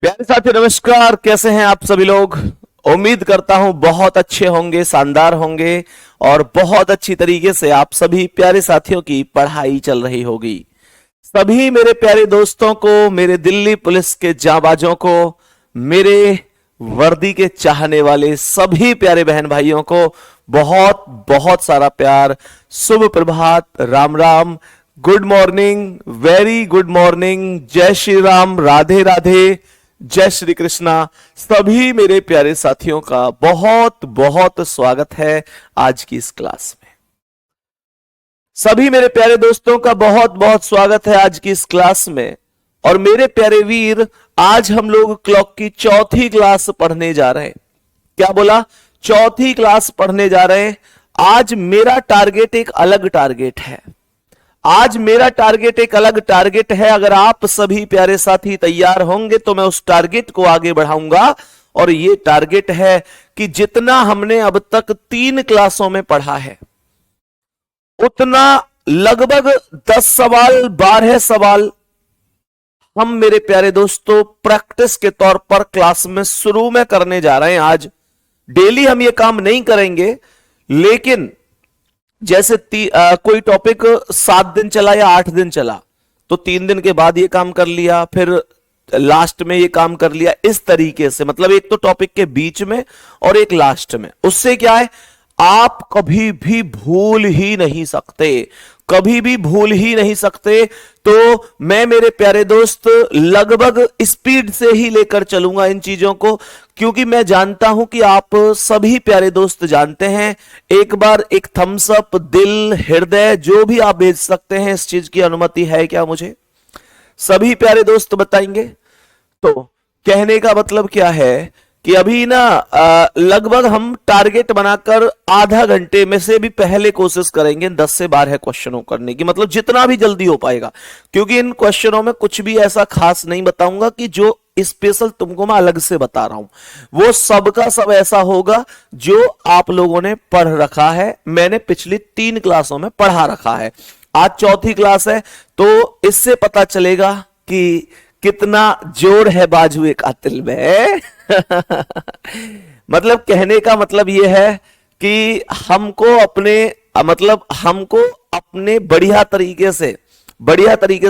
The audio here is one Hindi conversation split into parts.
प्यारे साथी नमस्कार। कैसे हैं आप सभी लोग? उम्मीद करता हूं बहुत अच्छे होंगे, शानदार होंगे और बहुत अच्छी तरीके से आप सभी प्यारे साथियों की पढ़ाई चल रही होगी। सभी मेरे प्यारे दोस्तों को, मेरे दिल्ली पुलिस के जांबाजों को, मेरे वर्दी के चाहने वाले सभी प्यारे बहन भाइयों को बहुत बहुत सारा प्यार। शुभ प्रभात, Ram Ram, good morning, very good morning, जय श्री राम, राधे राधे, जय श्री कृष्णा। सभी मेरे प्यारे साथियों का बहुत बहुत स्वागत है आज की इस क्लास में। सभी मेरे प्यारे दोस्तों का बहुत बहुत स्वागत है आज की इस क्लास में। और मेरे प्यारे वीर, आज हम लोग क्लॉक की चौथी क्लास पढ़ने जा रहे हैं। क्या बोला? चौथी क्लास पढ़ने जा रहे हैं। आज मेरा टारगेट एक अलग टारगेट है। आज मेरा टारगेट एक अलग टारगेट है। अगर आप सभी प्यारे साथी तैयार होंगे तो मैं उस टारगेट को आगे बढ़ाऊंगा। और ये टारगेट है कि जितना हमने अब तक 3 क्लासों में पढ़ा है उतना लगभग 10 सवाल, 12 सवाल हम मेरे प्यारे दोस्तों प्रैक्टिस के तौर पर क्लास में शुरू में करने जा रहे हैं। आज डेली हम ये काम नहीं करेंगे, लेकिन जैसे कोई टॉपिक 7 दिन चला या 8 दिन चला तो 3 दिन के बाद ये काम कर लिया, फिर लास्ट में ये काम कर लिया। इस तरीके से, मतलब एक तो टॉपिक के बीच में और एक लास्ट में। उससे क्या है, आप कभी भी भूल ही नहीं सकते, कभी भी भूल ही नहीं सकते। तो मैं मेरे प्यारे दोस्त लगभग स्पीड से ही लेकर चलूंगा इन चीजों को, क्योंकि मैं जानता हूं कि आप सभी प्यारे दोस्त जानते हैं। एक बार एक थम्स अप, दिल, हृदय जो भी आप भेज सकते हैं, इस चीज की अनुमति है क्या मुझे? सभी प्यारे दोस्त बताएंगे। तो कहने का मतलब क्या है कि अभी ना लगभग हम टारगेट बनाकर आधा घंटे में से भी पहले कोशिश करेंगे 10 से 12 क्वेश्चनों करने की, मतलब जितना भी जल्दी हो पाएगा। क्योंकि इन क्वेश्चनों में कुछ भी ऐसा खास नहीं बताऊंगा कि जो स्पेशल तुमको मैं अलग से बता रहा हूं। वो सबका सब ऐसा होगा जो आप लोगों ने पढ़ रखा है, मैंने पिछली 3 क्लासों में पढ़ा रखा है। आज चौथी क्लास है, तो इससे पता चलेगा कि कितना जोर है बाजुए कातिल में। मतलब कहने का मतलब यह है कि हमको अपने बढ़िया तरीके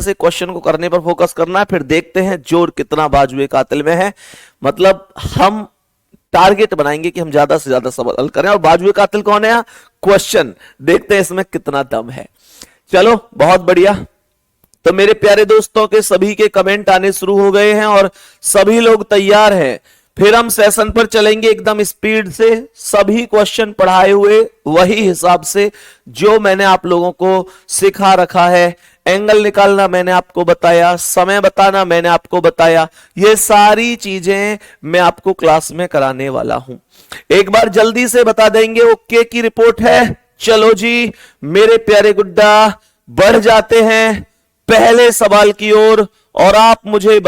से क्वेश्चन को करने पर फोकस करना है। फिर देखते हैं जोर कितना बाजुए कातिल में है। मतलब हम टारगेट बनाएंगे कि हम ज्यादा से ज्यादा सवाल हल करें। और बाजुए कातिल कौन है? क्वेश्चन। देखते हैं इसमें कितना दम है। चलो, बहुत बढ़िया। तो मेरे प्यारे दोस्तों के सभी के कमेंट आने शुरू हो गए हैं और सभी लोग तैयार हैं। फिर हम सेशन पर चलेंगे एकदम स्पीड से, सभी क्वेश्चन पढ़ाए हुए वही हिसाब से जो मैंने आप लोगों को सिखा रखा है। एंगल निकालना मैंने आपको बताया, समय बताना मैंने आपको बताया, ये सारी चीजें मैं आपको क्लास में कराने वाला हूं। एक बार जल्दी से बता देंगे ओके की रिपोर्ट है। चलो जी मेरे प्यारे गुड्डा, बढ़ जाते हैं पहले सवाल की ओर। और आप मुझे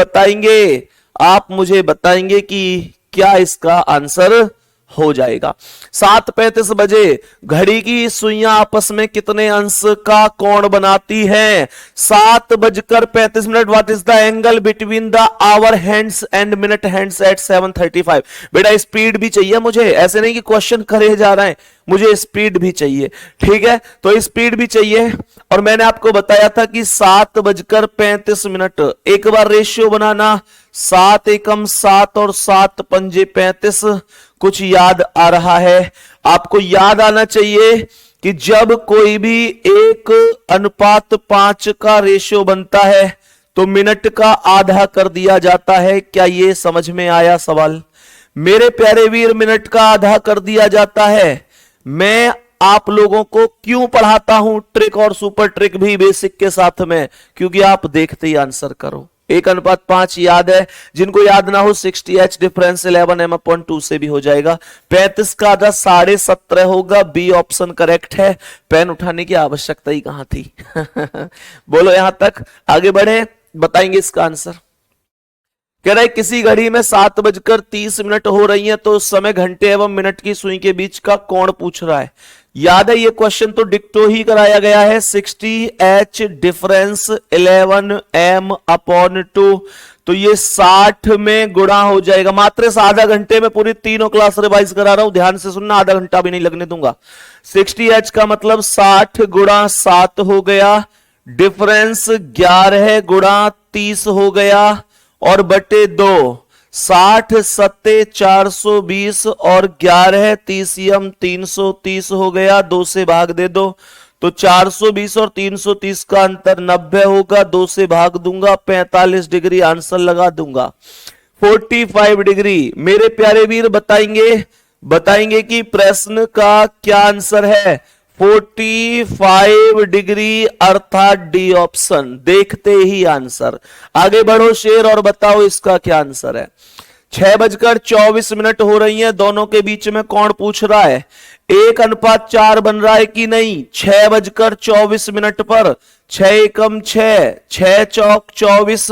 बताएंगे कि क्या इसका आंसर हो जाएगा। 7:35 बजे घड़ी की सुइयां आपस में कितने अंश का कोण बनाती हैं? 7:35। What is the angle between the hour hands and minute hands at 7:35? बेटा स्पीड भी चाहिए मुझे, ऐसे नहीं कि क्वेश्चन करे जा रहे हैं, मुझे स्पीड भी चाहिए। ठीक है, तो स्पीड भी चाहिए। और मैंने आपको बताया था कि 7:35। एक बार रेशियो बनाना, 7 एकम 7 और 7 पंजे 35। कुछ याद आ रहा है? आपको याद आना चाहिए कि जब कोई भी 1:5 का रेशियो बनता है तो मिनट का आधा कर दिया जाता है। क्या ये समझ में आया सवाल? मेरे प्यारे वीर, मिनट का आधा कर दिया जाता है। मैं आप लोगों को क्यों पढ़ाता हूं ट्रिक और सुपर ट्रिक भी बेसिक के साथ में? क्योंकि आप देखते ही आंसर करो। 1:5 याद है? जिनको याद ना हो 60h डिफरेंस 11m/2 से भी हो जाएगा। 35 का आधा 17.5 होगा। बी ऑप्शन करेक्ट है। पेन उठाने की आवश्यकता ही कहां थी? बोलो यहां तक आगे बढ़े, बताएंगे इसका आंसर। कह रहा है किसी घड़ी में 7:30 हो रही है तो उस समय घंटे एवं मिनट की सुई के बीच का कोण पूछ रहा है। याद है ये क्वेश्चन तो डिक्टो ही कराया गया है। 60H डिफरेंस 11m अपॉन 2, तो ये 60 में गुणा हो जाएगा। मात्र इस आधा घंटे में पूरी तीनों क्लास रिवाइज करा रहा हूं, ध्यान से सुनना, आधा घंटा भी नहीं लगने दूंगा। 60H का मतलब 60 गुणा 7 हो गया, डिफरेंस 11 गुणा 30 हो गया, और बटे 2, 60 सत्ते 420 और 11 30 330 हो गया। 2 से भाग दे दो, तो 420 और 330 का अंतर 90 होगा। 2 से भाग दूंगा, 45 डिग्री आंसर लगा दूंगा। 45 डिग्री। मेरे प्यारे वीर बताएंगे कि प्रश्न का क्या आंसर है। 45 डिग्री अर्थात डी ऑप्शन। देखते ही आंसर। आगे बढ़ो शेर और बताओ इसका क्या आंसर है। 6:24 हो रही हैं, दोनों के बीच में कौन पूछ रहा है? 1:4 बन रहा है कि नहीं? 6:24 पर 6 एकम 6, 6 चौक 24,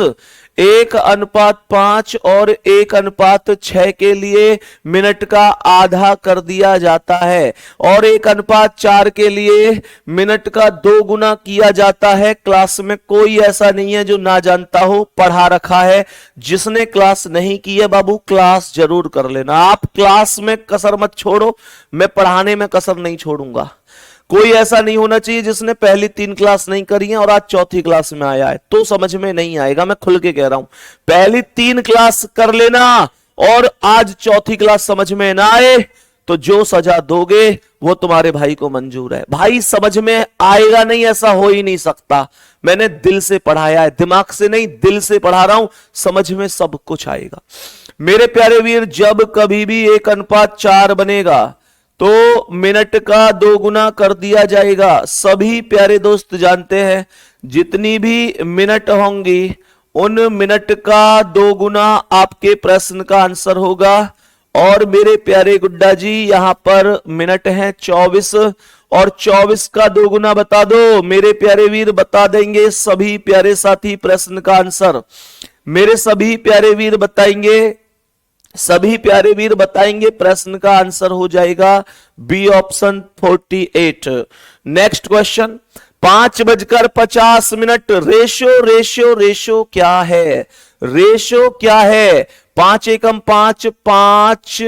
1:5 और 1:6 के लिए मिनट का आधा कर दिया जाता है, और 1:4 के लिए मिनट का 2 गुना किया जाता है। क्लास में कोई ऐसा नहीं है जो ना जानता हो, पढ़ा रखा है। जिसने क्लास नहीं की है बाबू, क्लास जरूर कर लेना। आप क्लास में कसर मत छोड़ो, मैं पढ़ाने में कसर नहीं छोड़ूंगा। कोई ऐसा नहीं होना चाहिए जिसने पहली 3 क्लास नहीं करी है और आज चौथी क्लास में आया है, तो समझ में नहीं आएगा। मैं खुल के कह रहा हूं, पहली 3 क्लास कर लेना और आज चौथी क्लास समझ में ना आए तो जो सजा दोगे वो तुम्हारे भाई को मंजूर है। भाई समझ में आएगा नहीं, ऐसा हो ही नहीं सकता। मैंने दिल से पढ़ाया है, दिमाग से नहीं, दिल से पढ़ा रहा हूं, समझ में सब कुछ आएगा। मेरे प्यारे वीर, जब कभी भी 1:4 बनेगा तो मिनट का 2 गुना कर दिया जाएगा। सभी प्यारे दोस्त जानते हैं, जितनी भी मिनट होंगी उन मिनट का 2 गुना आपके प्रश्न का आंसर होगा। और मेरे प्यारे गुड्डा जी, यहां पर मिनट हैं 24 और 24 का 2 गुना बता दो। मेरे प्यारे वीर बता देंगे सभी प्यारे साथी प्रश्न का आंसर। मेरे सभी प्यारे वीर बताएंगे प्रश्न का आंसर हो जाएगा B option 48। Next question, 5:50। Ratio क्या है? रेशो क्या है? 5 एकम 5, 5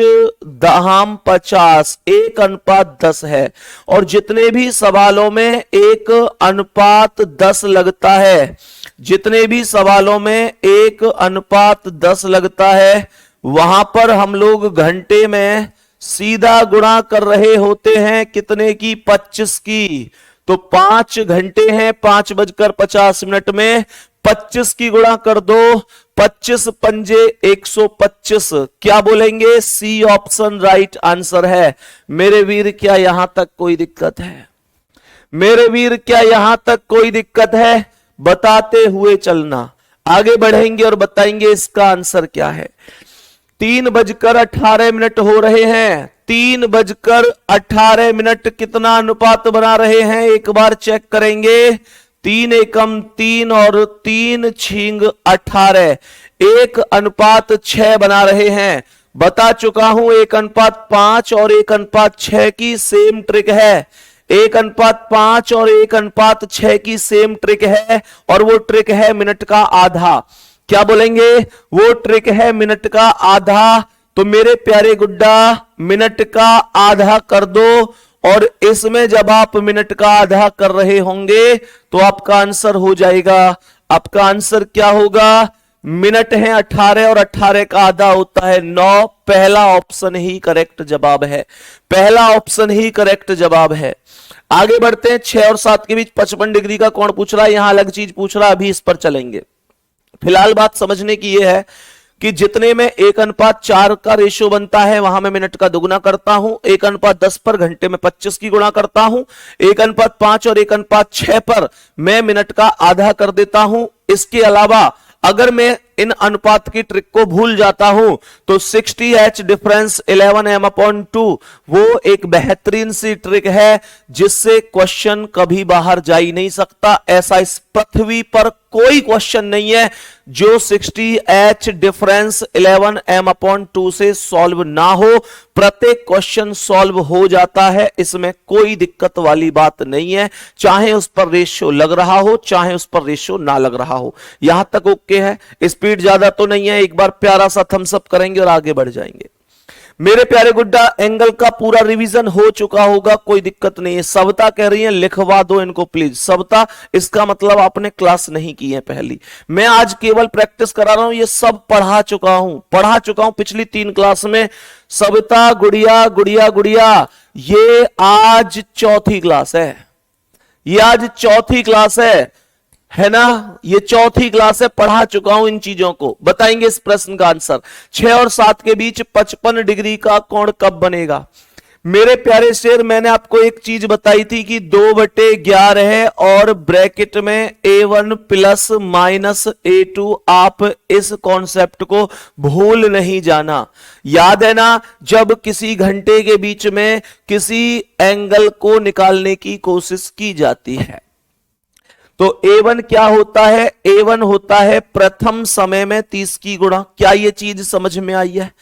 दहाम 50, 1:10 है। और जितने भी सवालों में 1:10 लगता है, जितने भी सवालों में 1:10 लगता है, वहां पर हम लोग घंटे में सीधा गुणा कर रहे होते हैं। कितने की? 25 की। तो 5 घंटे हैं, 5:50 में 25 की गुणा कर दो। 25 पंजे 125। क्या बोलेंगे? सी ऑप्शन राइट आंसर है। मेरे वीर, क्या यहां तक कोई दिक्कत है? मेरे वीर, क्या यहां तक कोई दिक्कत है? बताते हुए चलना। आगे बढ़ेंगे और बताएंगे इसका आंसर क्या है। 3:18 हो रहे हैं। 3:18 कितना अनुपात बना रहे हैं? एक बार चेक करेंगे। 3 एकम 3 और 3 छींग 18, 1:6 बना रहे हैं। बता चुका हूं 1:5 और 1:6 की सेम ट्रिक है। 1:5 और 1:6 की सेम ट्रिक है, और वो ट्रिक है मिनट का आधा। क्या बोलेंगे? वो ट्रिक है मिनट का आधा। तो मेरे प्यारे गुड्डा, मिनट का आधा कर दो, और इसमें जब आप मिनट का आधा कर रहे होंगे तो आपका आंसर हो जाएगा। आपका आंसर क्या होगा? मिनट है 18 और 18 का आधा होता है 9। पहला ऑप्शन ही करेक्ट जवाब है। पहला ऑप्शन ही करेक्ट जवाब है। आगे बढ़ते हैं। 6 और 7 के बीच 55 डिग्री का कौन पूछ रहा है? यहां अलग चीज पूछ रहा है, अभी इस पर चलेंगे। फिलहाल बात समझने की यह है कि जितने में 1:4 का रेशियो बनता है, वहां मैं मिनट का दुगुना करता हूं। 1:10 पर घंटे में 25 की गुणा करता हूं। 1:5 और 1:6 पर मैं मिनट का आधा कर देता हूं। इसके अलावा अगर मैं इन अनुपात की ट्रिक को भूल जाता हूं तो 60H डिफरेंस 11m/2 वो एक बेहतरीन सी ट्रिक है जिससे क्वेश्चन कभी बाहर जा ही नहीं सकता। ऐसा इस पृथ्वी पर कोई क्वेश्चन नहीं है जो 60H डिफरेंस 11m/2 से सॉल्व ना हो। प्रत्येक क्वेश्चन सॉल्व हो जाता है, इसमें कोई दिक्कत वाली बात नहीं है, चाहे उस पर रेशियो लग रहा हो चाहे उस पर रेशियो ना लग रहा हो। यहां तक ओके है, स्पीड ज्यादा तो नहीं है। एक बार प्यारा सा थम्स अप करेंगे और आगे बढ़ जाएंगे। मेरे प्यारे गुड्डा, एंगल का पूरा रिवीजन हो चुका होगा, कोई दिक्कत नहीं है। सविता कह रही है लिखवा दो इनको प्लीज। सविता, इसका मतलब आपने क्लास नहीं की है पहली। मैं आज केवल प्रैक्टिस करा रहा हूं, ये सब पढ़ा चुका हूं पिछली 3 क्लास में। सविता, गुड़िया गुड़िया गुड़िया, ये आज चौथी क्लास है ना, ये चौथी क्लास है, पढ़ा चुका हूं इन चीजों को। बताएंगे इस प्रश्न का आंसर। 6 और 7 के बीच 55 डिग्री का कोण कब बनेगा? मेरे प्यारे शेर, मैंने आपको एक चीज बताई थी कि 2/11 है और ब्रैकेट में A1 प्लस माइनस A2। आप इस कॉन्सेप्ट को भूल नहीं जाना, याद है ना? जब किसी घंटे के बीच में किसी एंगल को निकालने की कोशिश की जाती है तो A1 क्या होता है? A1 होता है प्रथम समय में 30 की गुणा। क्या ये चीज समझ में आई है?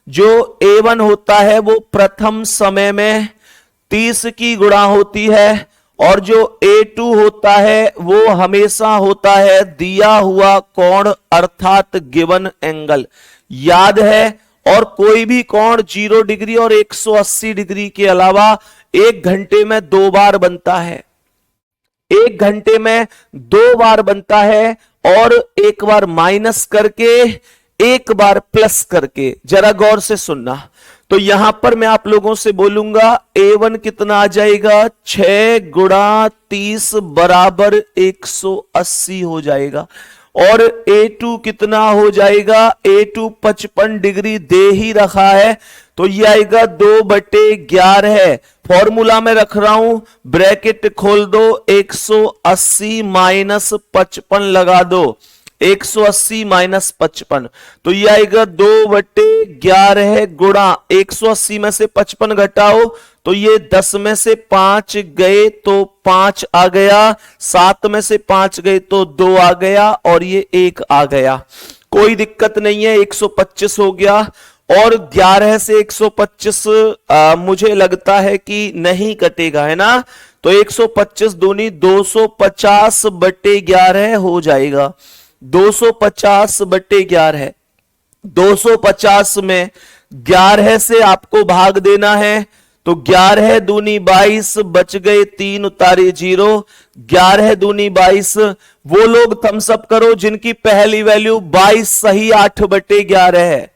जो A1 होता है वो प्रथम समय में 30 की गुणा होती है और जो A2 होता है वो हमेशा होता है दिया हुआ कोण अर्थात गिवन एंगल। याद है? और कोई भी कोण 0 डिग्री और 180 डिग्री के अलावा 1 घंटे में 2 बार बनता है। 1 घंटे में 2 बार बनता है और एक बार माइनस करके एक बार प्लस करके। जरा गौर से सुनना। तो यहां पर मैं आप लोगों से बोलूंगा A1 कितना आ जाएगा? 6 गुणा 30 बराबर 180 हो जाएगा। और A2 कितना हो जाएगा? A2 55 डिग्री दे ही रखा है तो ये आएगा 2/11 है। फॉर्मूला में रख रहा हूं, ब्रैकेट खोल दो, 180 माइनस 55 लगा दो, 180 माइनस 55 तो ये आएगा 2/11 गुणा 180 में से 55 घटाओ तो ये 10 में से 5 गए तो 5 आ गया, 7 में से 5 गए तो 2 आ गया और ये 1 आ गया। कोई दिक्कत नहीं है, 125 हो गया। और 11 से 125 मुझे लगता है कि नहीं कटेगा, है ना? तो 125 दूनी 250/11 हो जाएगा। 250/11, 250 में 11 से आपको भाग देना है तो 11 दूनी 22, बच गए 3 उतारे 0। 11 दूनी 22। वो लोग थम्स अप करो जिनकी पहली वैल्यू 22 सही 8/11 है।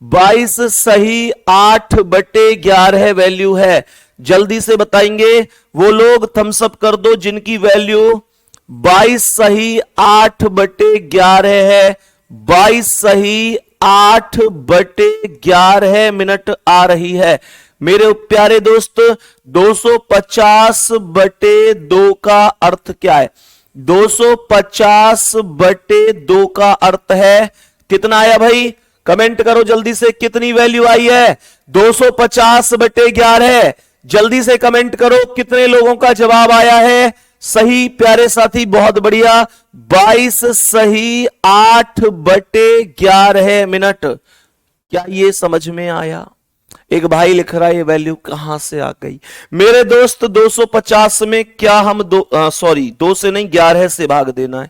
22 सही 8/11 वैल्यू है। जल्दी से बताएंगे वो लोग, थम्स अप कर दो जिनकी वैल्यू 22 सही 8/11 है। 22 सही 8/11 मिनट आ रही है। मेरे प्यारे दोस्त, 250/2 का अर्थ क्या है? 250/2 का अर्थ है कितना आया भाई? कमेंट करो जल्दी से, कितनी वैल्यू आई है? 250/11। जल्दी से कमेंट करो कितने लोगों का जवाब आया है सही। प्यारे साथी, बहुत बढ़िया। 22 सही 8/11 मिनट। क्या ये समझ में आया? एक भाई लिख रहा है ये वैल्यू कहां से आ गई? मेरे दोस्त, 250 में क्या हम 2 से नहीं 11 से भाग देना है।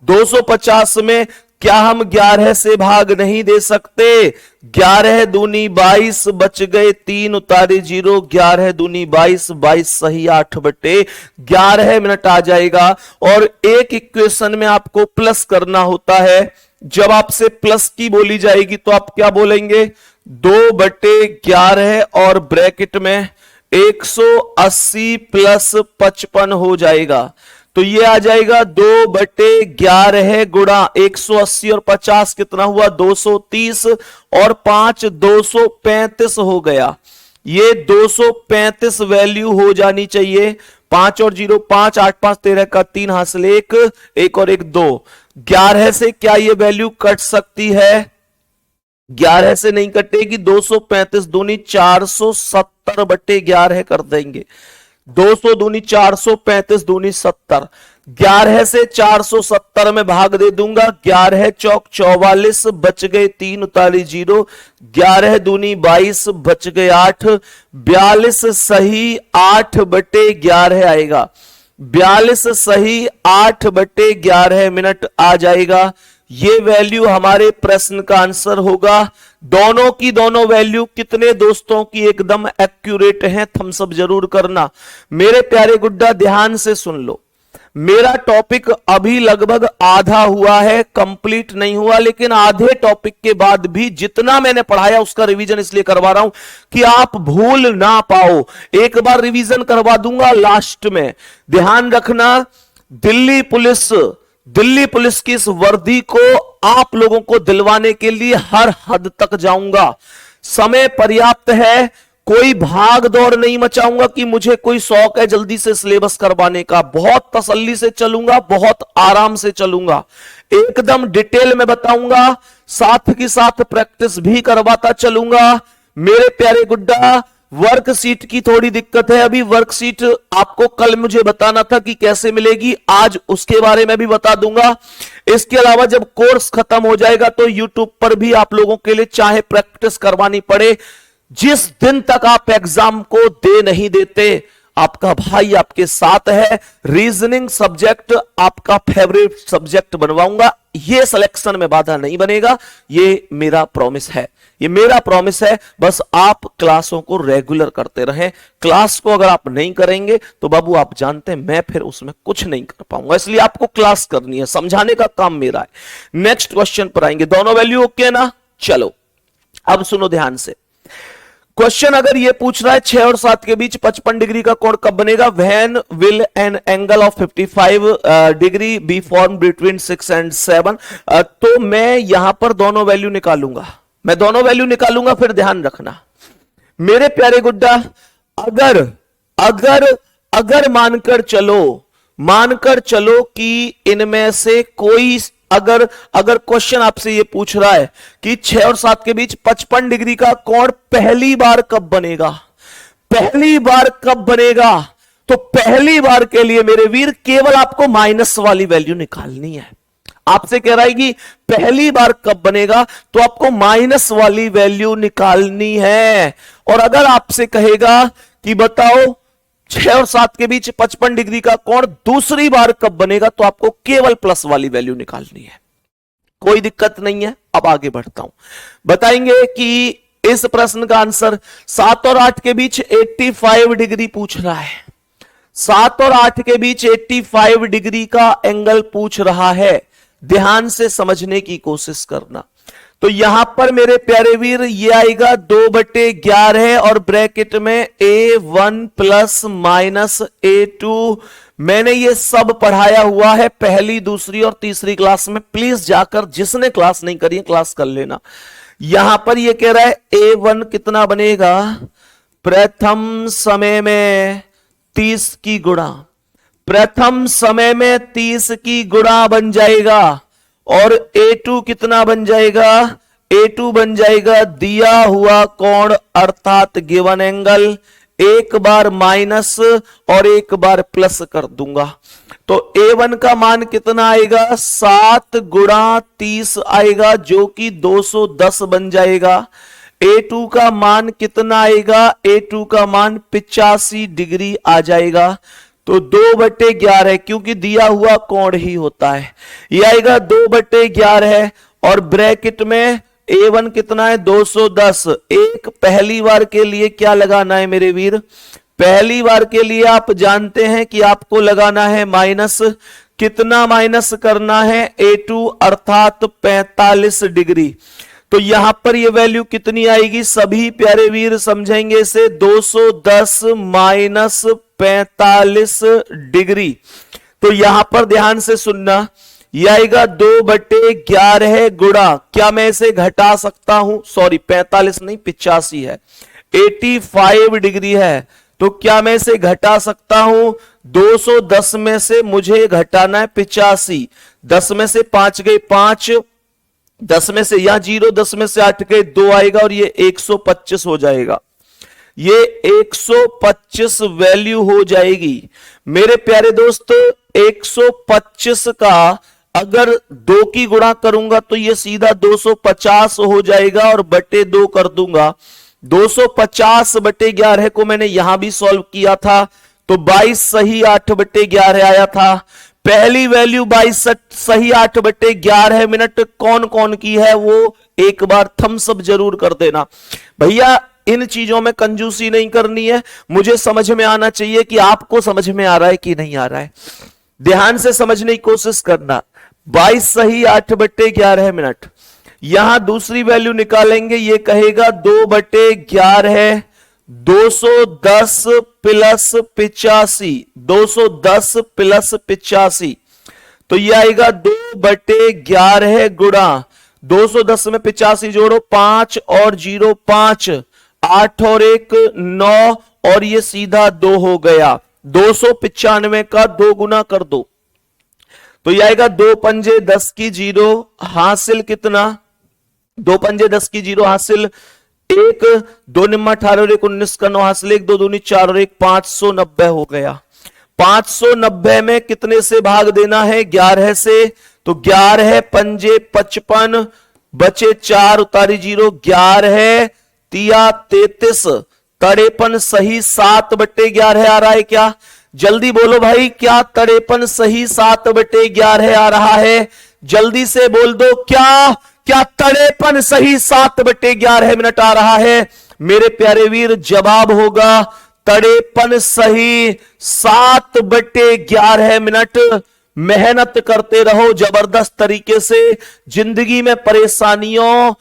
250 में क्या हम 11 से भाग नहीं दे सकते? 11 दूनी 22, बच गए 3 उतारे 0। 11 दूनी 22, 22 सही 8/11 मिनट आ जाएगा। और एक इक्वेशन में आपको प्लस करना होता है। जब आपसे प्लस की बोली जाएगी तो आप क्या बोलेंगे? 2/11 और ब्रैकेट में 180 प्लस 55 हो जाएगा। तो ये आ जाएगा 2/11 गुणा 180 और 50 कितना हुआ? 230 और 5 235 हो गया। ये 235 वैल्यू हो जानी चाहिए। 5 और 0 5, 8 5 13 का 3 हासिल 1 और 1 2। 11 से क्या ये वैल्यू कट सकती है? 11 से नहीं कटेगी। 235 दूनी 470/11 कर देंगे। 200 दूनी 435 दूनी 70। 11 से 470 में भाग दे दूंगा, 11 चौक 44, बच गए 3 उतारी 0, 11 दूनी 22, बच गए 8, 42 सही 8/11 आएगा, 42 सही 8/11 मिनट आ जाएगा। ये वैल्यू हमारे प्रश्न का आंसर होगा। दोनों की दोनों वैल्यू कितने दोस्तों की एकदम एक्यूरेट है, थम्स अप जरूर करना। मेरे प्यारे गुड्डा ध्यान से सुन लो, मेरा टॉपिक अभी लगभग आधा हुआ है, कंप्लीट नहीं हुआ, लेकिन आधे टॉपिक के बाद भी जितना मैंने पढ़ाया उसका रिवीजन इसलिए करवा रहा हूं कि आप भूल ना पाओ। एक बार रिवीजन करवा दूंगा लास्ट में। ध्यान रखना, दिल्ली पुलिस की इस वर्दी को आप लोगों को दिलवाने के लिए हर हद तक जाऊंगा। समय पर्याप्त है, कोई भाग दौड़ नहीं मचाऊंगा कि मुझे कोई शौक है जल्दी से सिलेबस करवाने का। बहुत तसल्ली से चलूंगा, बहुत आराम से चलूंगा, एकदम डिटेल में बताऊंगा, साथ ही साथ प्रैक्टिस भी करवाता चलूंगा। मेरे प्यारे गुड्डा, वर्कशीट की थोड़ी दिक्कत है अभी। वर्कशीट आपको कल मुझे बताना था कि कैसे मिलेगी, आज उसके बारे में भी बता दूंगा। इसके अलावा जब कोर्स खत्म हो जाएगा तो यूट्यूब पर भी आप लोगों के लिए चाहे प्रैक्टिस करवानी पड़े, जिस दिन तक आप एग्जाम को दे नहीं देते, आपका भाई आपके साथ है। रीजनिंग सब्जेक्ट आपका फेवरेट सब्जेक्ट बनवाऊंगा, ये सिलेक्शन में बाधा नहीं बनेगा, ये मेरा प्रॉमिस है, ये मेरा प्रॉमिस है। बस आप क्लासों को रेगुलर करते रहें। क्लास को अगर आप नहीं करेंगे तो बाबू आप जानते हैं मैं फिर उसमें कुछ नहीं कर पाऊंगा, इसलिए आपको क्लास करनी है, समझाने का काम मेरा है। नेक्स्ट क्वेश्चन पर आएंगे। दोनों वैल्यू ओके ना? चलो अब सुनो ध्यान से। क्वेश्चन अगर ये पूछ रहा है 6 और 7 के बीच 55 डिग्री का कोण कब बनेगा? When will an angle of 55 degree be form between 6 and 7? तो मैं यहां पर दोनों वैल्यू निकालूंगा, मैं दोनों वैल्यू निकालूंगा। फिर ध्यान रखना मेरे प्यारे गुड्डा, अगर अगर अगर मानकर चलो कि इनमें से कोई अगर क्वेश्चन आपसे ये पूछ रहा है कि 6 और 7 के बीच 55 डिग्री का कोण पहली बार कब बनेगा, तो पहली बार के लिए मेरे वीर केवल आपको माइनस वाली वैल्यू निकालनी है। आपसे कह रहा है कि पहली बार कब बनेगा, तो आपको माइनस वाली वैल्यू निकालनी है। और अगर आपसे कहेगा कि बताओ 6 और 7 के बीच 55 डिग्री का कोण दूसरी बार कब बनेगा, तो आपको केवल प्लस वाली वैल्यू निकालनी है। कोई दिक्कत नहीं है। अब आगे बढ़ता हूं, बताएंगे कि इस प्रश्न का आंसर 7 और 8 के बीच 85 डिग्री पूछ रहा है। 7 और 8 के बीच 85 डिग्री का एंगल पूछ रहा है। ध्यान से समझने की कोशिश करना। तो यहां पर मेरे प्यारे वीर ये आएगा 2/11 और ब्रैकेट में A1 प्लस माइनस A2। मैंने ये सब पढ़ाया हुआ है पहली, दूसरी और तीसरी क्लास में। प्लीज जाकर जिसने क्लास नहीं करी है क्लास कर लेना। यहां पर ये कह रहा है A1 कितना बनेगा, प्रथम समय में 30 की गुणा, प्रथम समय में 30 की गुणा बन जाएगा। और A2 कितना बन जाएगा, A2 बन जाएगा दिया हुआ कोण अर्थात गिवन एंगल। एक बार माइनस और एक बार प्लस कर दूंगा, तो A1 का मान कितना आएगा, 7 गुणा 30 आएगा जो कि 210 बन जाएगा। A2 का मान कितना आएगा, A2 का मान 85 डिग्री आ जाएगा। तो 2/11 क्योंकि दिया हुआ कोण ही होता है, यह आएगा 2/11 और ब्रैकेट में A1 कितना है 210। एक पहली बार के लिए क्या लगाना है मेरे वीर, पहली बार के लिए आप जानते हैं कि आपको लगाना है माइनस। कितना माइनस करना है, A2 अर्थात 45 डिग्री। तो यहां पर ये वैल्यू कितनी आएगी, सभी प्यारे वीर समझेंगे इसे, 210 माइनस 45 डिग्री। तो यहां पर ध्यान से सुनना, यह आएगा 2/11 गुणा, क्या मैं इसे घटा सकता हूं, सॉरी 45 नहीं 85 है, 85 डिग्री है, तो क्या मैं इसे घटा सकता हूं, 210 में से मुझे घटाना है 85, 10 में से 5 गए 5, 10 में से यहां 0, 10 में से 8 गए 2 आएगा और ये 125 हो जाएगा। ये 125 वैल्यू हो जाएगी। मेरे प्यारे दोस्त 125 का अगर 2 की गुणा करूंगा तो ये सीधा 250 हो जाएगा और बटे 2 कर दूंगा। 250 बटे 11 को मैंने यहां भी सॉल्व किया था तो 22 सही 8 बटे 11 आया था। पहली वैल्यू 22 सही 8 बटे 11 मिनट कौन कौन की है वो एक बार थम्स अप जरूर कर देना। भैया इन चीजों में कंजूसी नहीं करनी है, मुझे समझ में आना चाहिए कि आपको समझ में आ रहा है कि नहीं आ रहा है। ध्यान से समझने की कोशिश करना। 22 सही 8 बटे 11 मिनट, यहां दूसरी वैल्यू निकालेंगे, ये कहेगा 2 बटे 11 210 प्लस 85, 210 प्लस 85 तो ये आएगा 2 बटे 11 गुणा 210 में 85 जोड़ो 5 और 0 5, 8 और 1 9 और ये सीधा 2 हो गया। 295 का 2 गुना कर दो तो ये आएगा 2 पंजे 10 की 0 हासिल कितना, 2 पंजे 10 की 0 हासिल 1, 2 निम्मा 18 और 1 19 का 9 हासिल 1, 2 दूनी 4 और 1 590 हो गया। 590 में कितने से भाग देना है, 11 से, तो 11 पंजे 55 बचे 4 उतारी 0, 11 तिया 33 53 सही 7 बटे 11 आ रहा है क्या? जल्दी बोलो भाई, क्या 53 सही 7 बटे 11 आ रहा है? जल्दी से बोल दो, क्या 53 सही 7 बटे 11 मिनट आ रहा है? मेरे प्यारे वीर जवाब होगा 53 सही 7 बटे 11 मिनट। मेहनत करते रहो जबरदस्त तरीके से। जिंदगी में परेशानियों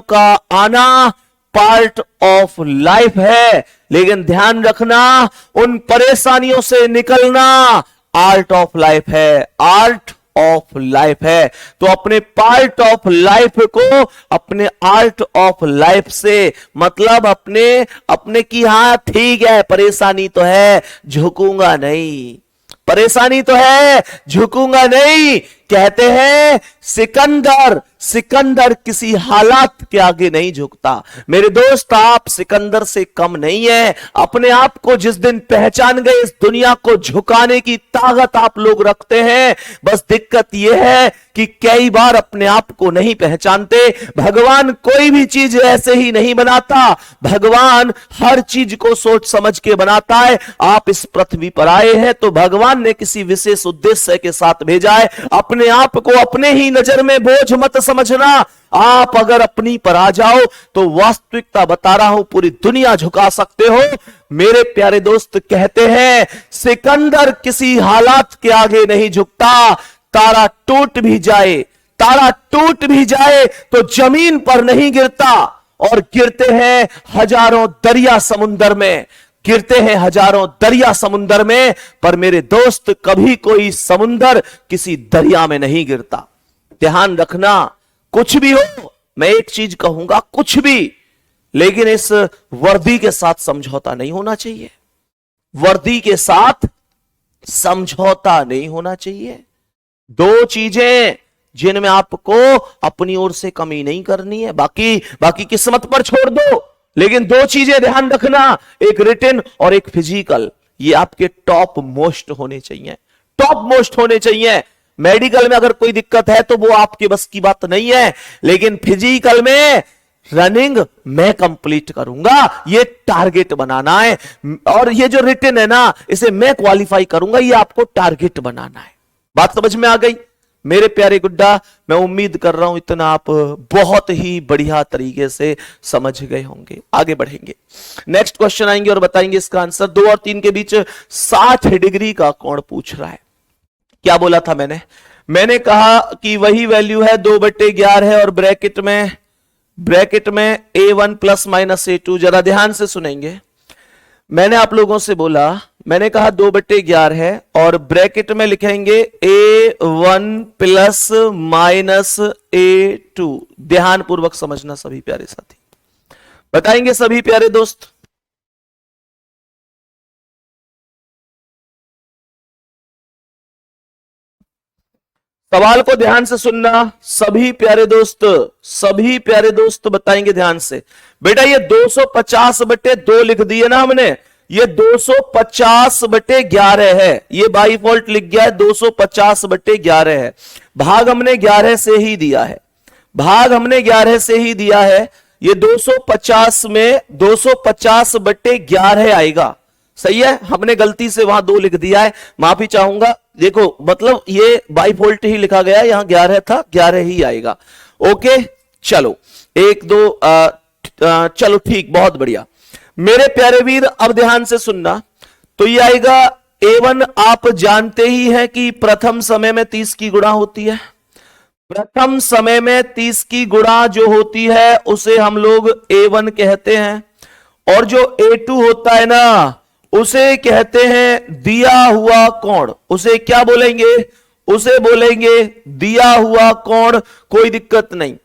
का आना पार्ट ऑफ लाइफ है, लेकिन ध्यान रखना उन परेशानियों से निकलना आर्ट ऑफ लाइफ है, आर्ट ऑफ लाइफ है। तो अपने पार्ट ऑफ लाइफ को अपने आर्ट ऑफ लाइफ से मतलब अपने की हाँ ठीक है परेशानी तो है झुकूंगा नहीं, परेशानी तो है झुकूंगा नहीं। कहते हैं सिकंदर किसी हालात के आगे नहीं झुकता। मेरे दोस्त आप सिकंदर से कम नहीं है। अपने आप को जिस दिन पहचान गए इस दुनिया को झुकाने की ताकत आप लोग रखते हैं। बस दिक्कत यह है कि कई बार अपने आप को नहीं पहचानते। भगवान कोई भी चीज ऐसे ही नहीं बनाता, भगवान हर चीज को सोच समझ के बनाता है। आप इस पृथ्वी पर आए हैं तो भगवान ने किसी विशेष उद्देश्य के साथ भेजा है। अपने आप को अपने ही नजर में बोझ मत समझना। आप अगर अपनी पर आ जाओ तो वास्तविकता बता रहा हूं पूरी दुनिया झुका सकते हो। मेरे प्यारे दोस्त कहते हैं सिकंदर किसी हालात के आगे नहीं झुकता। तारा टूट भी जाए तो जमीन पर नहीं गिरता, और गिरते हैं हजारों दरिया समुंदर में, गिरते हैं हजारों दरिया समुंदर में, पर मेरे दोस्त कभी कोई समुंदर किसी दरिया में नहीं गिरता। ध्यान रखना, कुछ भी हो, मैं एक चीज कहूंगा, कुछ भी, लेकिन इस वर्दी के साथ समझौता नहीं होना चाहिए। वर्दी के साथ समझौता नहीं होना चाहिए। 2 चीजें जिनमें आपको अपनी ओर से कमी नहीं करनी है, बाकी किस्मत पर छोड़ दो। लेकिन 2 चीजें ध्यान रखना, एक रिटन और एक फिजिकल, ये आपके टॉप मोस्ट होने चाहिए, टॉप मोस्ट होने चाहिए। मेडिकल में अगर कोई दिक्कत है तो वो आपके बस की बात नहीं है, लेकिन फिजिकल में रनिंग मैं कंप्लीट करूंगा, ये टारगेट बनाना है। और ये जो रिटन है ना, इसे मैं क्वालिफाई करूंगा, ये आपको टारगेट बनाना है। बात समझ में आ गई मेरे प्यारे गुड्डा? मैं उम्मीद कर रहा हूं इतना आप बहुत ही बढ़िया तरीके से समझ गए होंगे। आगे बढ़ेंगे, नेक्स्ट क्वेश्चन आएंगे और बताएंगे इसका आंसर। 2 और 3 के बीच 60 डिग्री का कोण पूछ रहा है। क्या बोला था मैंने कहा कि वही वैल्यू है 2 बटे 11 और ब्रैकेट में a1 प्लस माइनस a2। जरा ध्यान से सुनेंगे। मैंने आप लोगों से बोला, मैंने कहा 2 बटे 11 है और ब्रैकेट में लिखेंगे a1 प्लस माइनस a2। ध्यान पूर्वक समझना सभी प्यारे साथी, बताएंगे सभी प्यारे दोस्त। सवाल को ध्यान से सुनना सभी प्यारे दोस्त बताएंगे ध्यान से। बेटा ये 250/2 लिख दिए ना हमने, ये 250/11 है, ये बाई फॉल्ट लिख गया है 250/11 है। भाग हमने 11 से ही दिया है, ये 250 में 250/11 आएगा। सही है, हमने गलती से वहां 2 लिख दिया है, माफी चाहूंगा। देखो मतलब ये बाई फॉल्ट ही लिखा गया, यहां 11 था, 11 ही आएगा। ओके चलो 1 2 चलो ठीक, बहुत बढ़िया मेरे प्यारे वीर। अब ध्यान से सुनना, तो ये आएगा A1। आप जानते ही हैं कि प्रथम समय में 30 की गुणा होती है। प्रथम समय में 30 की गुणा जो होती है उसे हम लोग A1 कहते हैं, और जो A2 होता है ना उसे कहते हैं दिया हुआ कोण। उसे क्या बोलेंगे? उसे बोलेंगे दिया हुआ कोण। कोई दिक्कत नहीं।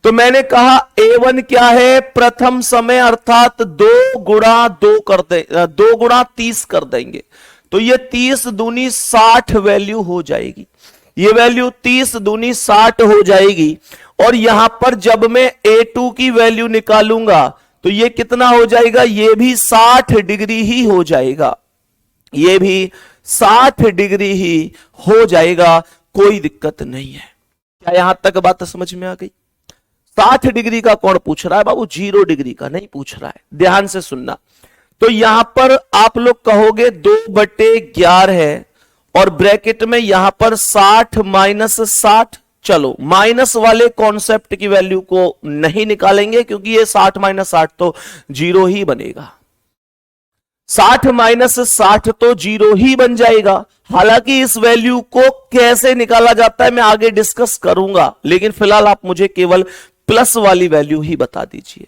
तो मैंने कहा A1 क्या है? प्रथम समय, अर्थात 2 गुणा 2 कर दे, 2 गुणा 30 कर देंगे, तो ये 30 दूनी 60 वैल्यू हो जाएगी। ये वैल्यू 30 दूनी 60 हो जाएगी। और यहां पर जब मैं A2 की वैल्यू निकालूंगा तो ये कितना हो जाएगा? ये भी 60 डिग्री ही हो जाएगा, ये भी 60 डिग्री ही हो जाएगा। कोई दिक्कत नहीं है। क्या यहां तक बात समझ में आ गई? 60 डिग्री का कोण पूछ रहा है बाबू, 0 डिग्री का नहीं पूछ रहा है। ध्यान से सुनना, तो यहां पर आप लोग कहोगे 2/11 है, और ब्रैकेट में यहां पर 60 माइनस 60। चलो माइनस वाले कॉन्सेप्ट की वैल्यू को नहीं निकालेंगे, क्योंकि ये 60 माइनस 60 तो 0 ही बनेगा। 60 माइनस 60 तो 0 ही बन जाएगा। हालांकि इस वैल्यू को कैसे निकाला जाता है मैं आगे डिस्कस करूंगा, लेकिन फिलहाल आप मुझे केवल प्लस वाली वैल्यू ही बता दीजिए।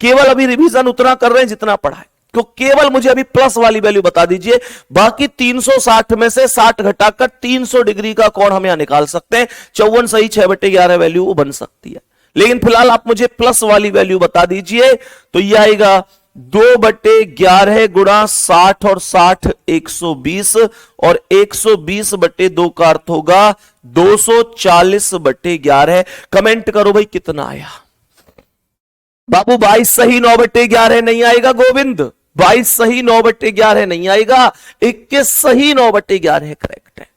केवल अभी रिवीजन उतना कर रहे हैं जितना पढ़ा है, तो केवल मुझे अभी प्लस वाली वैल्यू बता दीजिए। बाकी 360 में से 60 घटाकर 300 डिग्री का कोण हम यहां निकाल सकते हैं। 54 सही 6/11 वैल्यू वो बन सकती है, लेकिन फिलहाल आप मुझे प्लस वाली वैल्यू बता दीजिए। तो यह आएगा 2/11 गुणा 60 और 60 120, और 120/2 का अर्थ होगा 240/11। कमेंट करो भाई कितना आया। बाबू 22 सही 9/11 नहीं आएगा गोविंद, 22 सही 9/11 नहीं आएगा, 21 सही 9/11 करेक्ट है।